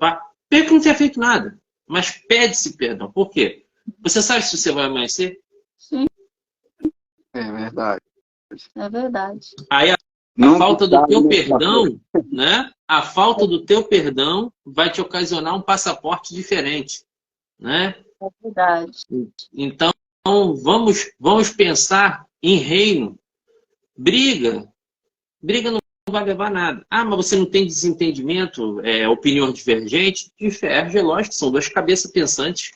Pede que não tenha feito nada, mas pede-se perdão. Por quê? Você sabe se você vai amanhecer? Sim. É verdade. É verdade. Aí a falta do teu perdão, né? A falta do teu perdão vai te ocasionar um passaporte diferente, né? É verdade. Então, vamos pensar em reino. Briga não vai levar a nada. Ah, mas você não tem desentendimento, opinião divergente? Diverge, é lógico, são duas cabeças pensantes.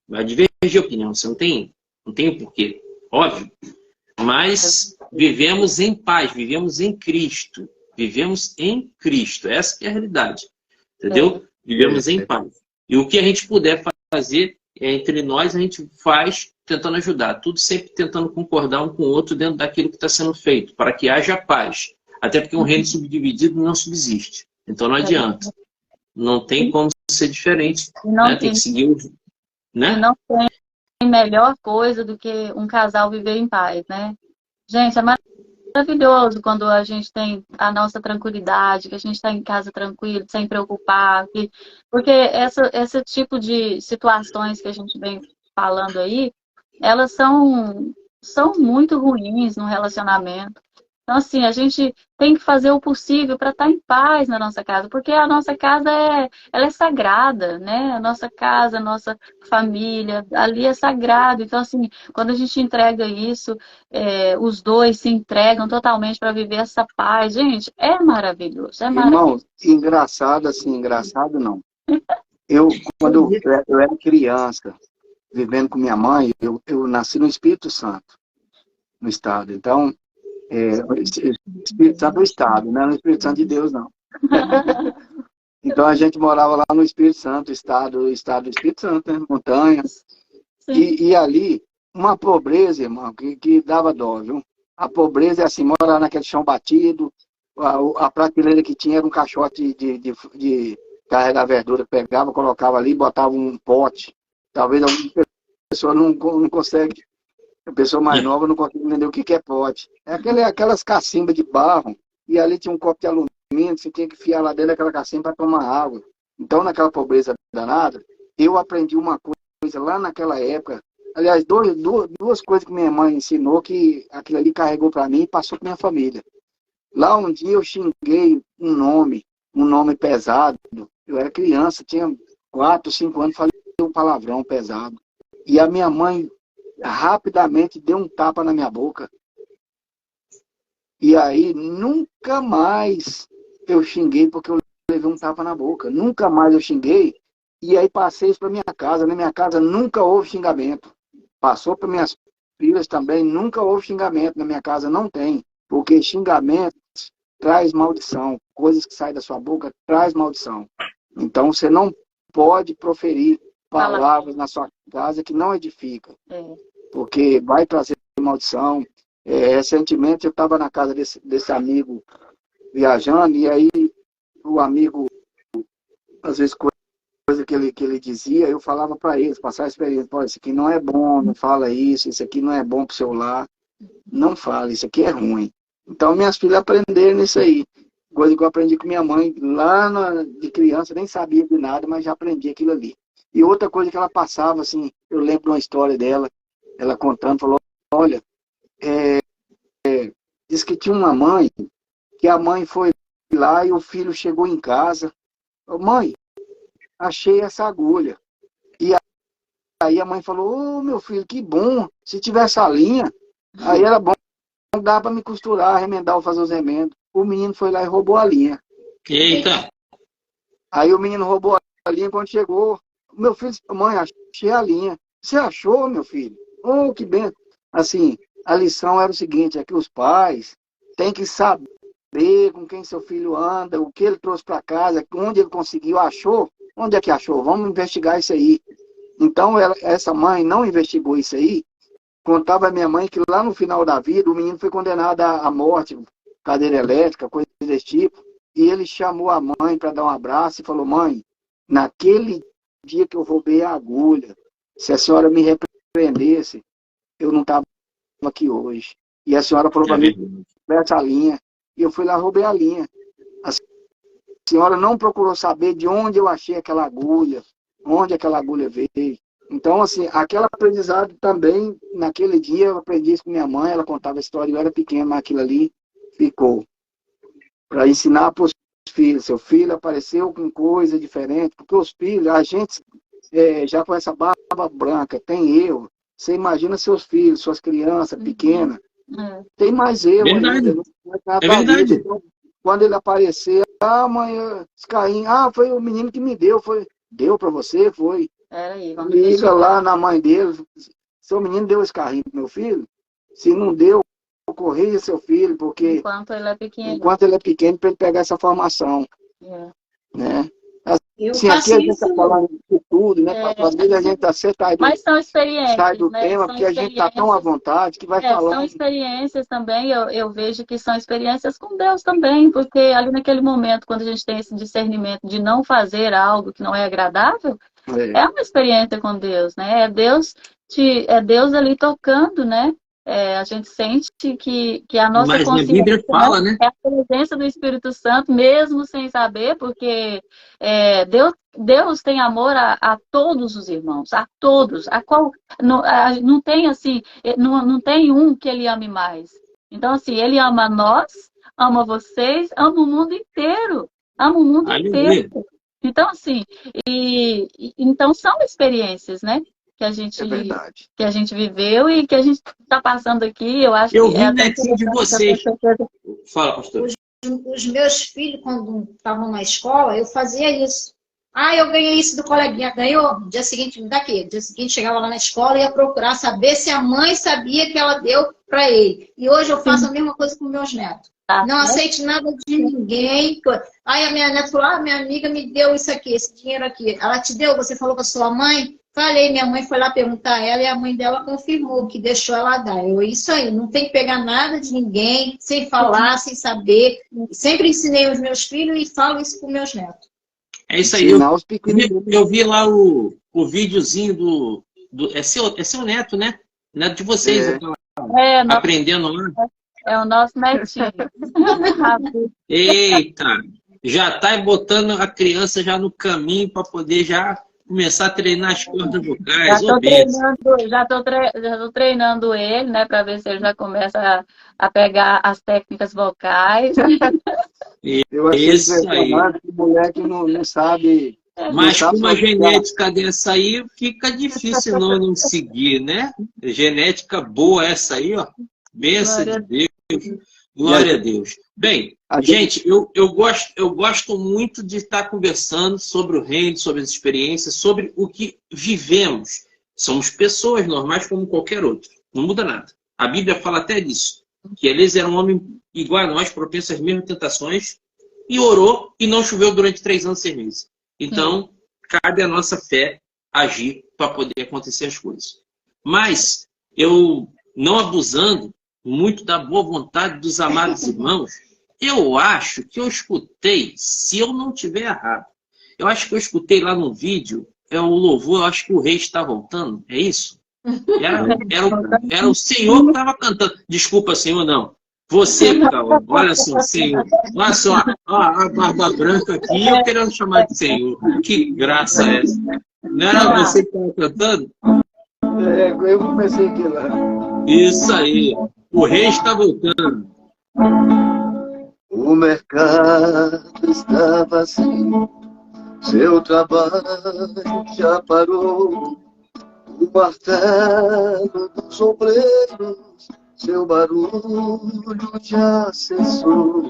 Vai divergir a opinião, você não tem porquê, óbvio. Mas vivemos em paz, vivemos em Cristo. Vivemos em Cristo. Essa que é a realidade. Entendeu? Vivemos em paz. E o que a gente puder fazer entre nós, a gente faz tentando ajudar. Tudo sempre tentando concordar um com o outro dentro daquilo que está sendo feito, para que haja paz. Até porque um reino subdividido não subsiste. Então não adianta. Não tem como ser diferente. Né? Tem que seguir o... Né? Não tem melhor coisa do que um casal viver em paz, né? Gente, é maravilhoso quando a gente tem a nossa tranquilidade, que a gente está em casa tranquilo, sem preocupar. Porque esse tipo de situações que a gente vem falando aí, elas são muito ruins no relacionamento. Então, assim, a gente tem que fazer o possível para estar em paz na nossa casa, porque a nossa casa ela é sagrada, né? A nossa casa, a nossa família, ali é sagrado. Então, assim, quando a gente entrega isso, os dois se entregam totalmente para viver essa paz. Gente, é maravilhoso, é maravilhoso. Irmão, engraçado assim, engraçado não. Quando eu era criança, vivendo com minha mãe, eu nasci no Espírito Santo, no estado. Então, o Espírito Santo do estado, não é no Espírito Santo de Deus, não. Então a gente morava lá no Espírito Santo, estado do Espírito Santo, né? Montanhas. E ali, uma pobreza, irmão, que dava dó, viu? A pobreza é assim, morar naquele chão batido, a prateleira que tinha era um caixote de carregar verdura, pegava, colocava ali, botava um pote. Talvez alguma pessoa não consegue, a pessoa mais nova não consegue entender o que é pote. É aquelas cacimbas de barro, e ali tinha um copo de alumínio, você tinha que enfiar lá dentro daquela cacimba para tomar água. Então, naquela pobreza danada, eu aprendi uma coisa lá naquela época. Aliás, duas coisas que minha mãe ensinou, que aquilo ali carregou para mim e passou para minha família. Lá um dia eu xinguei um nome pesado. Eu era criança, tinha 4, 5 anos, falei um palavrão pesado. E a minha mãe rapidamente deu um tapa na minha boca. E aí nunca mais eu xinguei porque eu levei um tapa na boca. Nunca mais eu xinguei. E aí passei isso para minha casa. Na minha casa nunca houve xingamento. Passou para minhas filhas também, nunca houve xingamento. Na minha casa não tem. Porque xingamento traz maldição. Coisas que saem da sua boca traz maldição. Então você não pode proferir palavras na sua casa que não edificam. Porque vai trazer maldição. Recentemente eu estava na casa desse amigo viajando, e aí o amigo, às vezes, coisa que ele dizia, eu falava para eles, passar a experiência: pô, isso aqui não é bom, não fala isso aqui não é bom para o seu lar, não fala, isso aqui é ruim. Então minhas filhas aprenderam isso aí, coisa que eu aprendi com minha mãe lá de criança, nem sabia de nada, mas já aprendi aquilo ali. E outra coisa que ela passava, assim, eu lembro de uma história dela, ela contando, falou: olha, diz que tinha uma mãe, que a mãe foi lá e o filho chegou em casa: mãe, achei essa agulha. E aí a mãe falou: ô, meu filho, que bom, se tivesse a linha, aí era bom, dá para me costurar, remendar ou fazer os remendos. O menino foi lá e roubou a linha. Eita! Aí o menino roubou a linha. Quando chegou, meu filho disse: mãe, achei a linha. Você achou, meu filho? Oh, que bem. Assim, a lição era o seguinte: é que os pais têm que saber com quem seu filho anda, o que ele trouxe para casa, onde ele conseguiu, achou. Onde é que achou? Vamos investigar isso aí. Então, essa mãe não investigou isso aí. Contava a minha mãe que lá no final da vida, o menino foi condenado à morte, cadeira elétrica, coisa desse tipo. E ele chamou a mãe para dar um abraço e falou: mãe, naquele dia que eu roubei a agulha, se a senhora me repreendesse, eu não estava aqui hoje. E a senhora falou para mim: essa linha. E eu fui lá e roubei a linha. A senhora não procurou saber de onde eu achei aquela agulha, onde aquela agulha veio. Então, assim, aquele aprendizado também, naquele dia, eu aprendi isso com minha mãe, ela contava a história, eu era pequeno, mas aquilo ali ficou. Para ensinar para os filhos: seu filho apareceu com coisa diferente, porque os filhos, a gente, já com essa barba branca, tem erro. Você imagina seus filhos, suas crianças pequenas, tem mais erro ainda. É verdade. Então, quando ele aparecer: mãe, esse carrinho, foi o menino que me deu, deu para você, foi. Liga lá na mãe dele: seu menino deu esse carrinho pro meu filho? Se não deu, corrija seu filho, porque enquanto ele é pequeno, para ele pegar essa formação. Né? Assim, aqui a gente está falando de tudo, né? Às vezes a gente está Mas são experiências, sai do né? tema, porque a gente está tão à vontade que vai falando. São experiências também, eu vejo que são experiências com Deus também, porque ali naquele momento, quando a gente tem esse discernimento de não fazer algo que não é agradável, é uma experiência com Deus, né? É Deus ali tocando, né? A gente sente que a nossa Mas consciência, a Bíblia fala, né? É a presença do Espírito Santo, mesmo sem saber, porque Deus tem amor a todos os irmãos, a todos. Não tem assim, não tem um que ele ame mais. Então, assim, ele ama nós, ama vocês, ama o mundo inteiro. Ama o mundo inteiro. Então, assim, então são experiências, né? Que a gente viveu e que a gente está passando aqui. Eu acho que vi netinho de vocês. Fala, pastor. Os meus filhos, quando estavam na escola, eu fazia isso. Eu ganhei isso do coleguinha. Ganhou? No dia seguinte, me dá aqui. No dia seguinte, chegava lá na escola e ia procurar saber se a mãe sabia que ela deu para ele. E hoje eu faço a mesma coisa com meus netos. Não aceite nada de ninguém. Aí a minha neta falou, ah, minha amiga me deu isso aqui, esse dinheiro aqui. Ela te deu? Você falou com a sua mãe? Falei, minha mãe foi lá perguntar a ela e a mãe dela confirmou que deixou ela dar. Isso aí, não tem que pegar nada de ninguém, sem falar, sem saber. Sempre ensinei os meus filhos e falo isso para os meus netos. É isso aí. Eu vi lá o videozinho é seu neto, né? Neto de vocês. Aprendendo lá. É o nosso netinho. Eita! Já tá botando a criança já no caminho para poder já começar a treinar as cordas vocais. Já tô treinando ele, né? Para ver se ele já começa a pegar as técnicas vocais. Eu achei isso aí. Que o moleque não sabe... Mas com uma genética dessa aí, fica difícil não seguir, né? Genética boa essa aí, ó. Bênção de Deus. Glória a Deus. Bem, gente, eu gosto muito de estar conversando sobre o reino, sobre as experiências, sobre o que vivemos. Somos pessoas normais como qualquer outro. Não muda nada. A Bíblia fala até disso. Que Elias era um homem igual a nós, propenso às mesmas tentações, e orou e não choveu durante 3 anos e 6 meses. Então, cabe à nossa fé agir para poder acontecer as coisas. Mas, eu não abusando muito da boa vontade dos amados irmãos, eu acho que eu escutei, se eu não tiver errado, eu acho que eu escutei lá no vídeo, o louvor, eu acho que o rei está voltando, é isso? Era o Senhor que estava cantando. Desculpa, Senhor, não. Você, Cauã, olha só, Senhor. Olha só, a barba branca aqui, eu querendo chamar de Senhor. Que graça é essa? Não era você que estava cantando? Eu comecei aqui lá. Isso aí. O rei está voltando. O mercado está vazio, seu trabalho já parou. O martelo dos obreiros, seu barulho já cessou.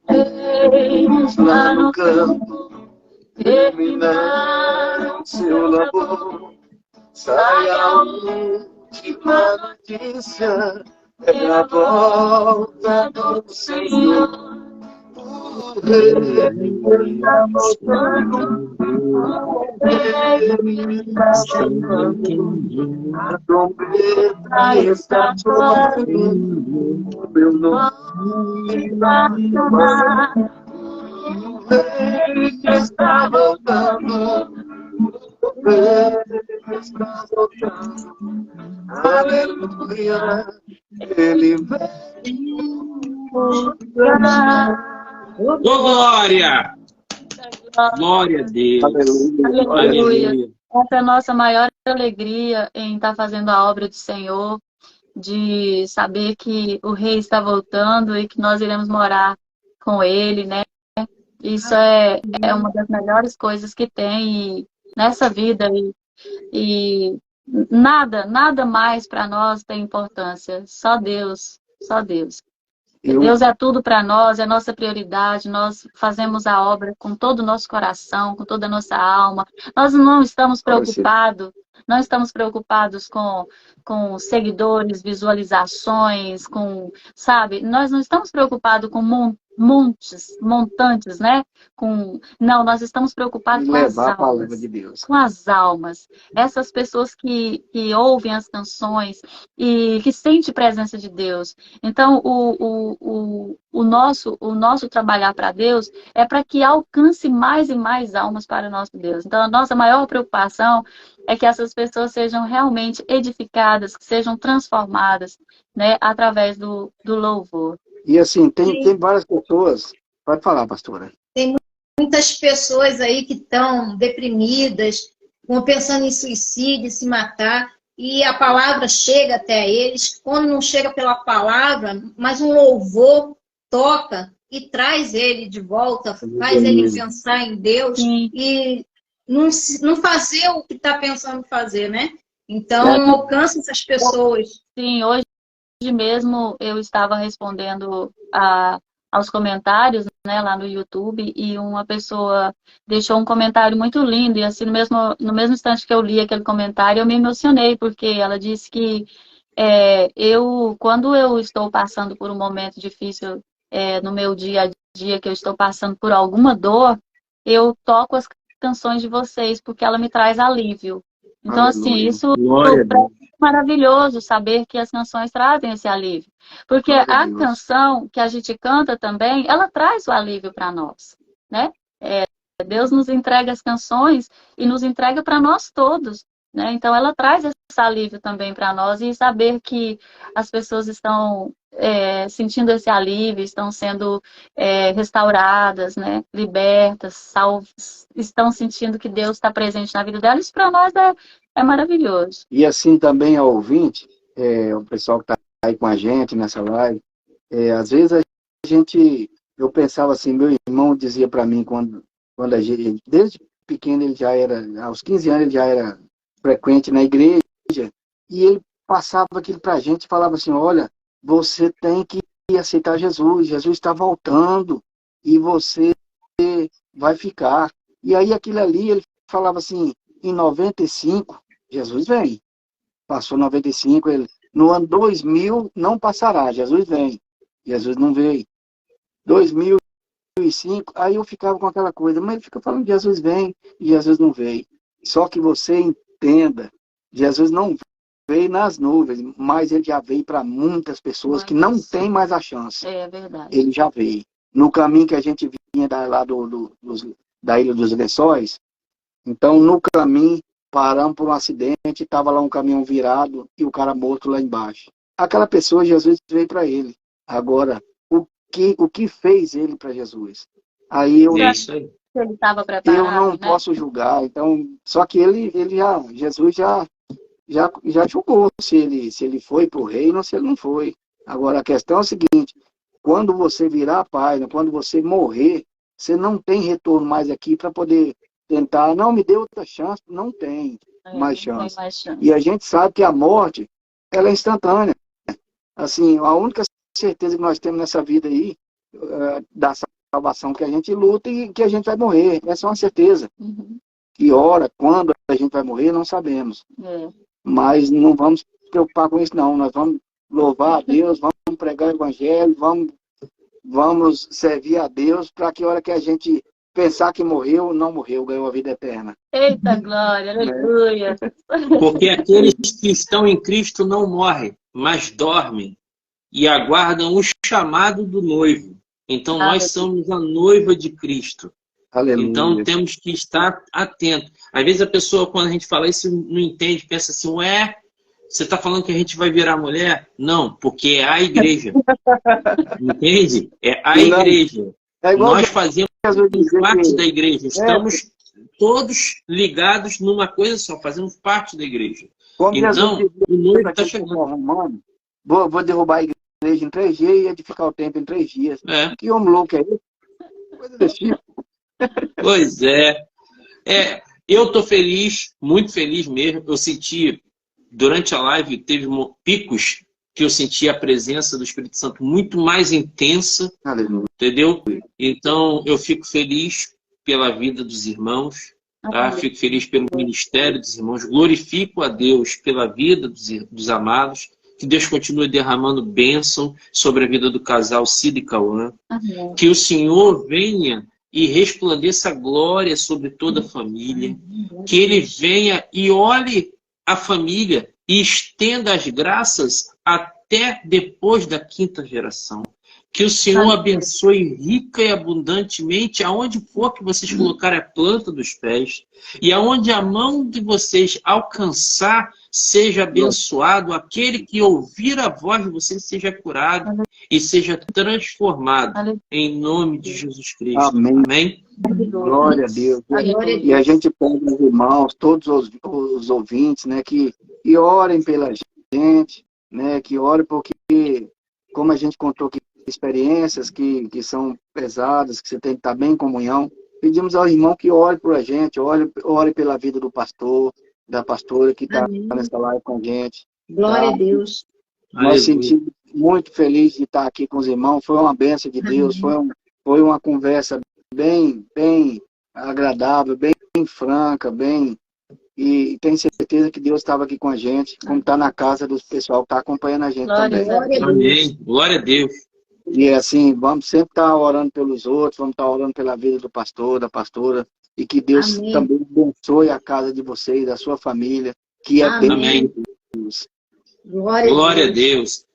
Os lá no campo terminaram seu labor. Sai a última notícia, é a volta do Senhor. O rei está voltando, o rei está chegando, a trombeta está tocando, o meu nome vai chamar. O rei está voltando, o rei está voltando, aleluia, ele veio buscar. Ô, glória! Glória a Deus. Aleluia. Essa é a nossa maior alegria em estar fazendo a obra do Senhor, de saber que o Rei está voltando e que nós iremos morar com Ele, né? Isso é uma das melhores coisas que tem nessa vida. E nada mais para nós tem importância. Só Deus, só Deus. Deus é tudo para nós, é nossa prioridade, nós fazemos a obra com todo o nosso coração, com toda a nossa alma. Nós não estamos preocupados com seguidores, visualizações, sabe? Nós não estamos preocupados com montantes, né? Não, nós estamos preocupados com as almas. A palavra de Deus. Com as almas. Essas pessoas que ouvem as canções e que sentem a presença de Deus. Então, o nosso trabalhar para Deus é para que alcance mais e mais almas para o nosso Deus. Então, a nossa maior preocupação é que essas pessoas sejam realmente edificadas, que sejam transformadas, né, através do louvor. E assim, tem várias pessoas... Pode falar, pastora. Tem muitas pessoas aí que estão deprimidas, pensando em suicídio, se matar, e a palavra chega até eles. Quando não chega pela palavra, mas um louvor toca e traz ele de volta, faz ele pensar em Deus e não fazer o que está pensando fazer, né? Então, alcança essas pessoas. Sim, hoje mesmo eu estava respondendo aos comentários, né, lá no YouTube, e uma pessoa deixou um comentário muito lindo, e assim, no mesmo instante que eu li aquele comentário, eu me emocionei, porque ela disse que quando eu estou passando por um momento difícil no meu dia a dia, que eu estou passando por alguma dor, eu toco as canções de vocês, porque ela me traz alívio. Então, assim, isso é maravilhoso saber que as canções trazem esse alívio. Porque a canção que a gente canta também, ela traz o alívio para nós, né? Deus nos entrega as canções e nos entrega para nós todos, né? Então, ela traz esse alívio também para nós, e saber que as pessoas estão sentindo esse alívio, estão sendo restauradas, né? Libertas, salvas, estão sentindo que Deus está presente na vida delas, isso para nós é maravilhoso. E assim também ao ouvinte, o pessoal que está aí com a gente nessa live, às vezes eu pensava assim, meu irmão dizia para mim, quando a gente, desde pequeno ele já era, aos 15 anos ele já era frequente na igreja, e ele passava aquilo para a gente e falava assim, olha, você tem que aceitar Jesus, Jesus está voltando, e você vai ficar. E aí aquilo ali, ele falava assim, em 95, Jesus vem. Passou 95, no ano 2000 não passará, Jesus vem. Jesus não veio. 2005, aí eu ficava com aquela coisa, mas ele fica falando Jesus vem e Jesus não veio. Só que você entenda, Jesus não veio nas nuvens, mas ele já veio para muitas pessoas que não têm mais a chance. É verdade. Ele já veio. No caminho que a gente vinha lá da Ilha dos Lençóis, então no caminho paramos por um acidente, estava lá um caminhão virado e o cara morto lá embaixo. Aquela pessoa, Jesus veio para ele. Agora, o que fez ele para Jesus? Aí eu ele estava preparado, eu não posso julgar. Então, só que Jesus já julgou se ele foi para o reino ou se ele não foi. Agora, a questão é a seguinte, quando você virar página, quando você morrer, você não tem retorno mais aqui para poder tentar, não, me dê outra chance, não tem mais chance. E a gente sabe que a morte, ela é instantânea. Assim, a única certeza que nós temos nessa vida aí, da salvação, que a gente luta e que a gente vai morrer. Essa é uma certeza. Que hora, quando a gente vai morrer, não sabemos. Mas não vamos nos preocupar com isso, não. Nós vamos louvar a Deus, vamos pregar o evangelho, vamos servir a Deus, para que a hora que a gente pensar que morreu, não morreu, ganhou a vida eterna. Eita glória, aleluia. Porque aqueles que estão em Cristo não morrem, mas dormem e aguardam o chamado do noivo. Então nós somos a noiva de Cristo. Aleluia. Então temos que estar atentos. Às vezes a pessoa, quando a gente fala isso, não entende, pensa assim, ué, você está falando que a gente vai virar mulher? Não, porque é a igreja. Entende? É a igreja. Nós fazemos parte da igreja. Estamos todos ligados numa coisa só, fazemos parte da igreja. Então, o noivo está chegando. Vou derrubar a igreja em 3 dias e edificar o templo em 3 dias. Que homem louco é esse? Coisa desse tipo. Pois é. Eu estou feliz, muito feliz mesmo. Eu senti, durante a live, teve picos que eu senti a presença do Espírito Santo muito mais intensa. Aleluia. Entendeu? Então, eu fico feliz pela vida dos irmãos, tá? Fico feliz pelo ministério dos irmãos. Glorifico a Deus pela vida dos amados. Que Deus continue derramando bênção sobre a vida do casal Cida e Cauã. Que o Senhor venha e resplandeça a glória sobre toda a família. Que Ele venha e olhe a família e estenda as graças até depois da 5ª geração. Que o Senhor abençoe rica e abundantemente aonde for que vocês colocarem a planta dos pés. E aonde a mão de vocês alcançar, seja abençoado. Aquele que ouvir a voz de vocês seja curado e seja transformado. Em nome de Jesus Cristo. Amém. Amém? Glória a Deus. E a gente pede os irmãos, todos os ouvintes, né, que orem pela gente, né, que orem porque, como a gente contou aqui, experiências que são pesadas, que você tem que estar bem em comunhão. Pedimos ao irmão que ore por a gente, ore pela vida do pastor, da pastora que está nessa live com a gente. Glória a Deus. Nós sentimos muito felizes de estar aqui com os irmãos. Foi uma bênção de Deus, foi uma conversa bem agradável, bem franca, e tenho certeza certeza que Deus estava aqui com a gente, como está na casa do pessoal que está acompanhando a gente também. Amém. Glória a Deus. E assim, vamos sempre estar orando pelos outros, vamos estar orando pela vida do pastor, da pastora, e que Deus também abençoe a casa de vocês, a sua família, que é bem. Amém. Glória a Deus.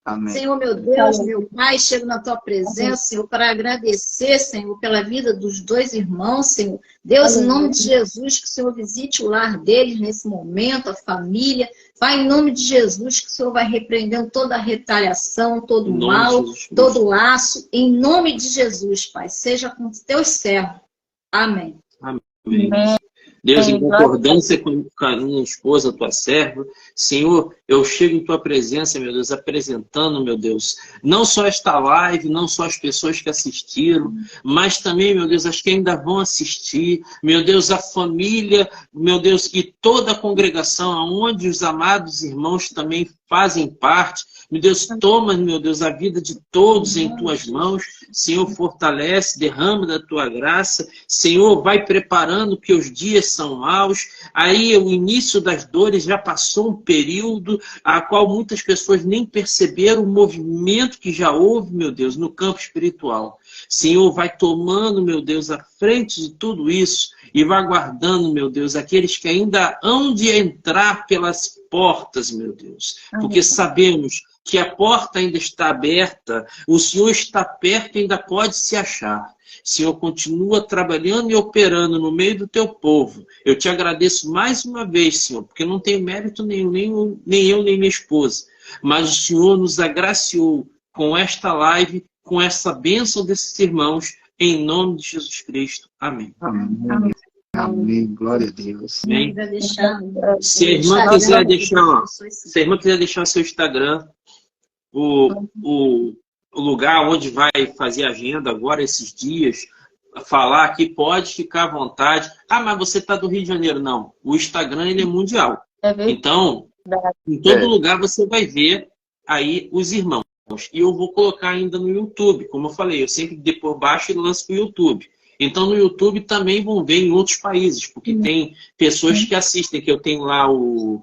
Amém. Senhor, meu Deus, meu Pai, chego na tua presença, Senhor, para agradecer, Senhor, pela vida dos dois irmãos, Senhor. Deus, em nome de Jesus, que o Senhor visite o lar deles nesse momento, a família. Vai em nome de Jesus, que o Senhor vai repreendendo toda a retaliação, todo o mal, todo o laço. Em nome de Jesus, Pai, seja com os teus servos. Amém. Amém. Deus, em concordância com a minha esposa, tua serva, Senhor, eu chego em tua presença, meu Deus, apresentando, meu Deus, não só esta live, não só as pessoas que assistiram, mas também, meu Deus, as que ainda vão assistir, meu Deus, a família, meu Deus, e toda a congregação, aonde os amados irmãos também fazem parte. Meu Deus, toma, meu Deus, a vida de todos em tuas mãos. Senhor, fortalece, derrama da tua graça. Senhor, vai preparando que os dias são maus. Aí o início das dores já passou um período a qual muitas pessoas nem perceberam o movimento que já houve, meu Deus, no campo espiritual. Senhor, vai tomando, meu Deus, à frente de tudo isso e vai guardando, meu Deus, aqueles que ainda hão de entrar pelas portas, meu Deus. Porque sabemos que a porta ainda está aberta, o Senhor está perto e ainda pode se achar. Senhor, continua trabalhando e operando no meio do teu povo. Eu te agradeço mais uma vez, Senhor, porque não tenho mérito nenhum, nem eu, nem minha esposa. Mas o Senhor nos agraciou com esta live, com essa bênção desses irmãos, em nome de Jesus Cristo. Amém. Amém. Amém. Glória a Deus. Amém. Se a irmã quiser deixar, se a irmã quiser deixar seu Instagram, o lugar onde vai fazer agenda agora, esses dias, falar aqui, pode ficar à vontade. Ah, mas você está do Rio de Janeiro. Não, o Instagram ele é mundial. Então, em todo lugar você vai ver aí os irmãos. E eu vou colocar ainda no YouTube, como eu falei, eu sempre depois baixo e lanço para o YouTube. Então no YouTube também vão ver em outros países, porque tem pessoas que assistem, que eu tenho lá o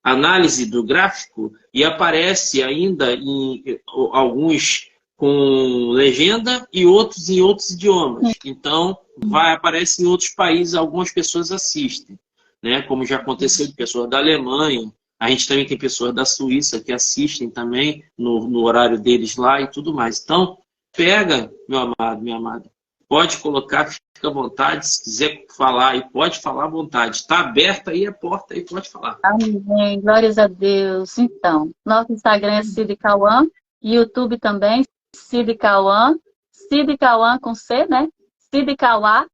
análise do gráfico e aparece ainda em alguns com legenda e outros em outros idiomas. Então aparece em outros países, algumas pessoas assistem, né? Como já aconteceu de pessoas da Alemanha. A gente também tem pessoas da Suíça que assistem também no horário deles lá e tudo mais. Então, pega, meu amado, minha amada. Pode colocar, fica à vontade. Se quiser falar aí, pode falar à vontade. Está aberta aí a porta aí, pode falar. Amém. Glórias a Deus. Então, nosso Instagram é Cid Cauã. YouTube também, Cid Cauã. Cid Cauã com C, né? Cid Cauã,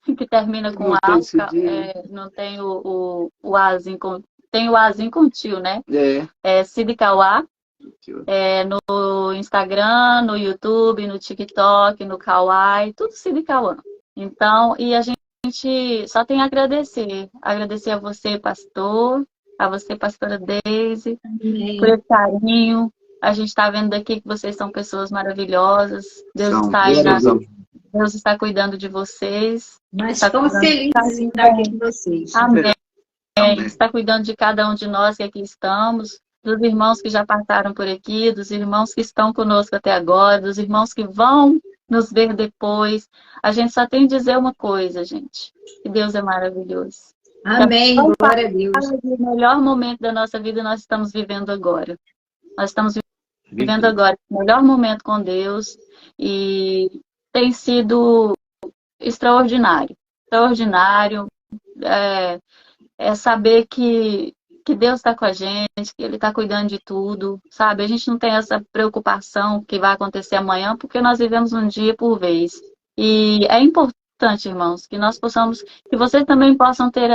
que termina com A. Não tem o Azinho com... Tem o Azinho com tio, né? É Cid Cauã. No Instagram, no YouTube, no TikTok, no Kawaii, tudo Cid Cauã. Então, e a gente só tem a agradecer. Agradecer a você, pastor, a você, pastora Deise, por esse carinho. A gente está vendo daqui que vocês são pessoas maravilhosas. Deus está aí, Deus está cuidando de vocês. Mas estamos felizes em estar aqui com vocês. Amém. Está cuidando de cada um de nós que aqui estamos, dos irmãos que já passaram por aqui, dos irmãos que estão conosco até agora, dos irmãos que vão nos ver depois. A gente só tem que dizer uma coisa, gente, que Deus é maravilhoso. Amém, glória a Deus. O melhor momento da nossa vida nós estamos vivendo agora. Nós estamos vivendo agora o melhor momento com Deus e tem sido extraordinário. Extraordinário. É saber que Deus está com a gente, que Ele está cuidando de tudo, sabe? A gente não tem essa preocupação que vai acontecer amanhã, porque nós vivemos um dia por vez. E é importante, irmãos, que nós possamos, que vocês também possam ter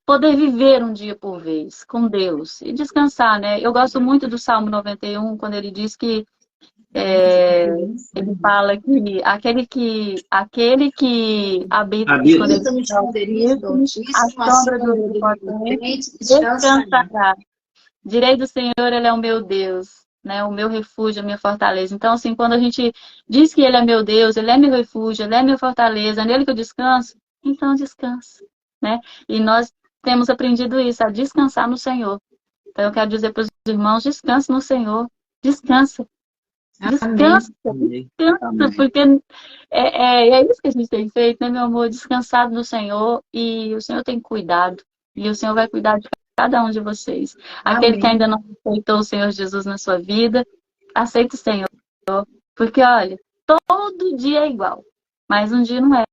poder viver um dia por vez com Deus e descansar, né? Eu gosto muito do Salmo 91, quando ele diz que ele fala que aquele que habita no esconderijo do Altíssimo, a sombra do Onipotente, descansará. Direi do Senhor, Ele é o meu Deus, né? O meu refúgio, a minha fortaleza. Então, assim, quando a gente diz que Ele é meu Deus, Ele é meu refúgio, Ele é minha fortaleza, nele que eu descanso, então descansa, né? E nós temos aprendido isso, a descansar no Senhor. Então eu quero dizer para os irmãos, descanse no Senhor, descansa. Descansa, descansa, porque é isso que a gente tem feito, né, meu amor? Descansado no Senhor, e o Senhor tem cuidado, e o Senhor vai cuidar de cada um de vocês. Aquele que ainda não aceitou o Senhor Jesus na sua vida, aceita o Senhor, porque olha, todo dia é igual, mas um dia não é.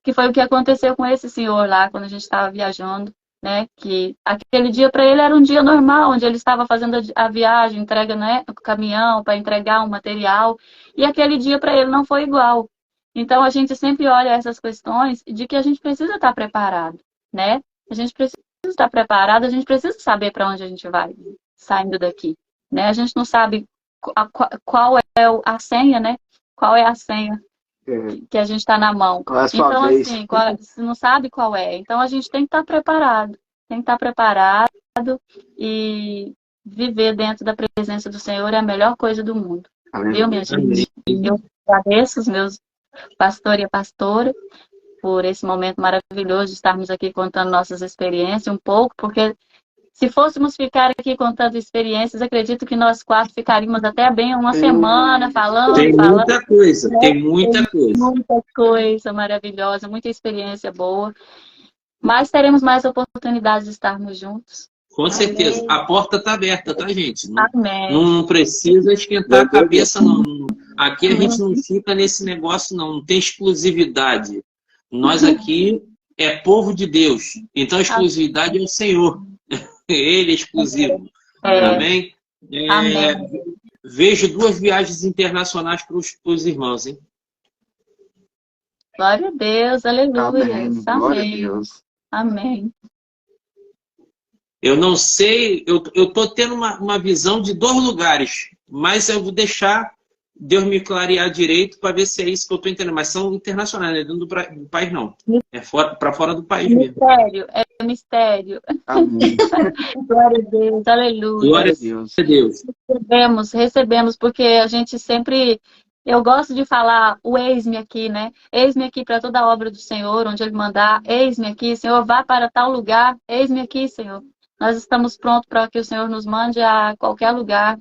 Que foi o que aconteceu com esse senhor lá, quando a gente estava viajando, né? Que aquele dia para ele era um dia normal, onde ele estava fazendo a viagem, entrega, né, o caminhão para entregar um material, e aquele dia para ele não foi igual. Então a gente sempre olha essas questões de que a gente precisa estar preparado, né? A gente precisa estar preparado, a gente precisa saber para onde a gente vai saindo daqui, né? A gente não sabe qual é a senha, né? Qual é a senha que a gente está na mão. Então, assim, você não sabe qual é. Então, a gente tem que estar preparado. Tem que estar preparado e viver dentro da presença do Senhor é a melhor coisa do mundo. Viu, minha gente? Eu agradeço os meus pastor e a pastora por esse momento maravilhoso de estarmos aqui contando nossas experiências um pouco, porque se fôssemos ficar aqui contando experiências, acredito que nós 4 ficaríamos até bem uma semana falando. Tem muita coisa, né? Tem muita coisa. Muita coisa maravilhosa, muita experiência boa. Mas teremos mais oportunidades de estarmos juntos. Com certeza. Amém. A porta está aberta, tá, gente? Não, amém. Não precisa esquentar a cabeça, não. Aqui a gente não fica nesse negócio, não. Não tem exclusividade. Nós aqui é povo de Deus. Então a exclusividade é o Senhor. Ele é exclusivo. Amém? Amém. Vejo 2 viagens internacionais para os irmãos, hein? Glória a Deus, aleluia. Amém. Glória a Deus. Amém. Eu não sei, eu estou tendo uma visão de 2 lugares, mas eu vou deixar Deus me clarear direito para ver se é isso que eu estou entendendo. Mas são internacionais, não é dentro do país, não. É para fora do país mesmo. Mistério, é mistério. Amém. Glória a Deus, aleluia. Glória a Deus. Recebemos, porque a gente sempre... Eu gosto de falar o eis-me aqui, né? Eis-me aqui para toda a obra do Senhor, onde Ele mandar. Eis-me aqui, Senhor, vá para tal lugar. Eis-me aqui, Senhor. Nós estamos prontos para que o Senhor nos mande a qualquer lugar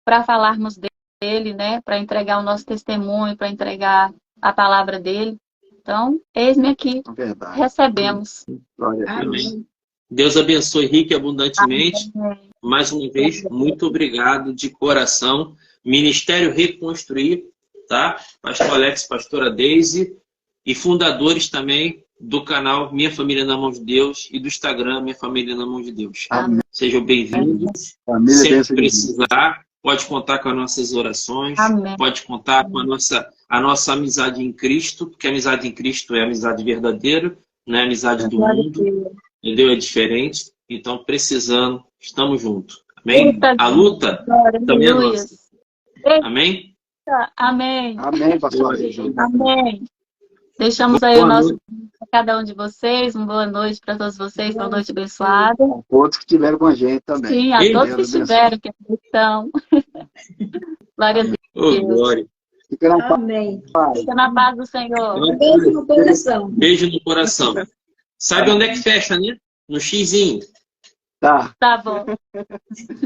para falarmos dele, né? Para entregar o nosso testemunho, para entregar a palavra dele. Então, eis-me aqui. Verdade. Recebemos. Glória a Deus. Amém. Deus abençoe rica e abundantemente. Amém. Mais uma vez, muito obrigado de coração. Ministério Reconstruir, tá? Pastor Alex, pastora Deise e fundadores também do canal Minha Família na Mão de Deus e do Instagram Minha Família na Mão de Deus. Amém. Sejam bem-vindos. Família, sempre precisar, pode contar com as nossas orações. Amém. Pode contar com a nossa amizade em Cristo, porque a amizade em Cristo é a amizade verdadeira, não é a amizade do mundo. Entendeu? É diferente. Então, precisando, estamos juntos. Amém? A luta também é nossa. Amém? Amém. Amém, pastor. Amém. Deixamos aí o nosso para cada um de vocês. Uma boa noite para todos vocês. Uma noite abençoada. A todos que estiveram com a gente também. Sim, a todos que estiveram, que estão. Glória a Deus. Oh, glória. Fica na paz. Amém. Fica na paz do Senhor. Um beijo no coração. Beijo no coração. Sabe onde é que fecha, né? No xizinho. Tá. Tá bom.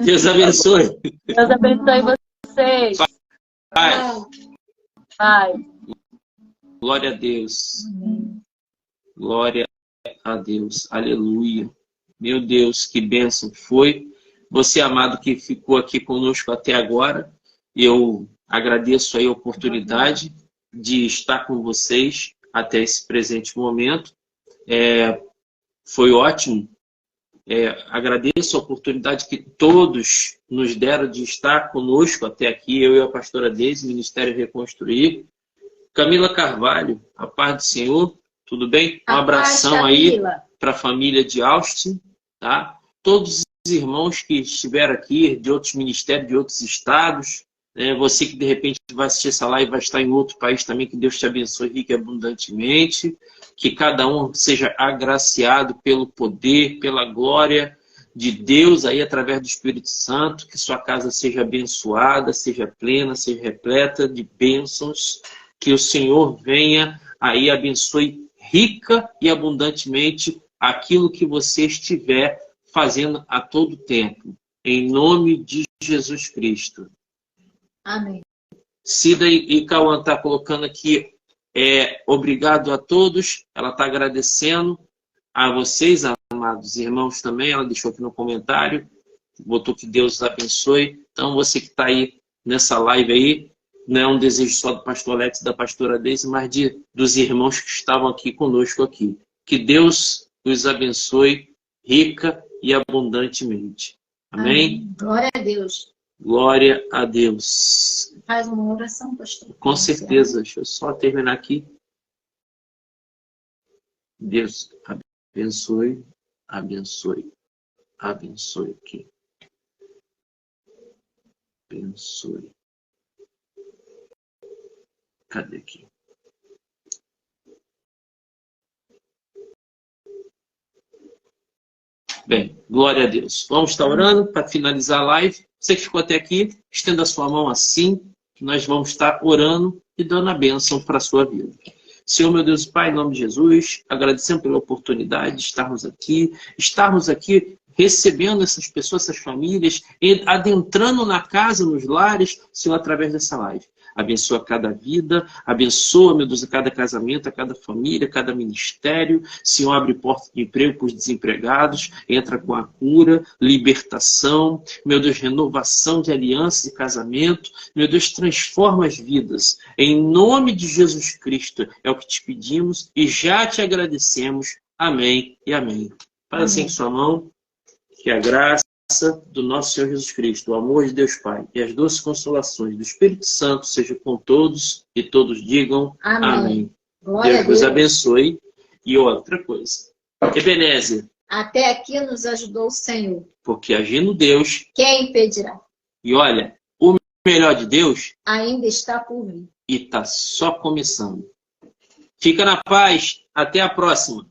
Deus abençoe. Deus abençoe vocês. Pai. Pai. Glória a Deus. Glória a Deus. Aleluia. Meu Deus, que bênção foi. Você, amado, que ficou aqui conosco até agora. Eu agradeço aí a oportunidade de estar com vocês até esse presente momento. Foi ótimo. Agradeço a oportunidade que todos nos deram de estar conosco até aqui, eu e a pastora Deise, Ministério Reconstruir. Camila Carvalho, a paz do Senhor, tudo bem? Um abração aí para a família de Austin, tá? Todos os irmãos que estiveram aqui, de outros ministérios, de outros estados, né? Você que de repente vai assistir essa live e vai estar em outro país também, que Deus te abençoe rica e abundantemente. Que cada um seja agraciado pelo poder, pela glória de Deus aí através do Espírito Santo, que sua casa seja abençoada, seja plena, seja repleta de bênçãos, que o Senhor venha aí abençoe rica e abundantemente aquilo que você estiver fazendo a todo tempo. Em nome de Jesus Cristo. Amém. Cida e Cauã está colocando aqui, obrigado a todos. Ela está agradecendo a vocês, amados irmãos, também. Ela deixou aqui no comentário, botou que Deus os abençoe. Então, você que está aí nessa live aí, não é um desejo só do pastor Alex e da pastora Deise, mas dos irmãos que estavam aqui conosco aqui. Que Deus os abençoe rica e abundantemente. Amém? Glória a Deus. Glória a Deus. Faz uma oração, pastor. Com certeza. Deixa eu só terminar aqui. Deus abençoe, abençoe, abençoe aqui. Abençoe. Cadê aqui? Bem, glória a Deus. Vamos estar orando para finalizar a live. Você que ficou até aqui, estenda a sua mão assim, que nós vamos estar orando e dando a bênção para a sua vida. Senhor, meu Deus e Pai, em nome de Jesus, agradecemos pela oportunidade de estarmos aqui recebendo essas pessoas, essas famílias, adentrando na casa, nos lares, Senhor, através dessa live. Abençoa cada vida, abençoa, meu Deus, a cada casamento, a cada família, a cada ministério. Senhor, abre porta de emprego para os desempregados, entra com a cura, libertação, meu Deus, renovação de alianças e casamento. Meu Deus, transforma as vidas. Em nome de Jesus Cristo é o que te pedimos e já te agradecemos. Amém e amém. Faz assim com sua mão, que a graça do nosso Senhor Jesus Cristo, o amor de Deus Pai e as doces consolações do Espírito Santo seja com todos e todos digam amém. Deus vos abençoe. E outra coisa, Ebenezer, até aqui nos ajudou o Senhor. Porque agindo Deus, quem impedirá? E olha, o melhor de Deus ainda está por vir. E está só começando. Fica na paz. Até a próxima.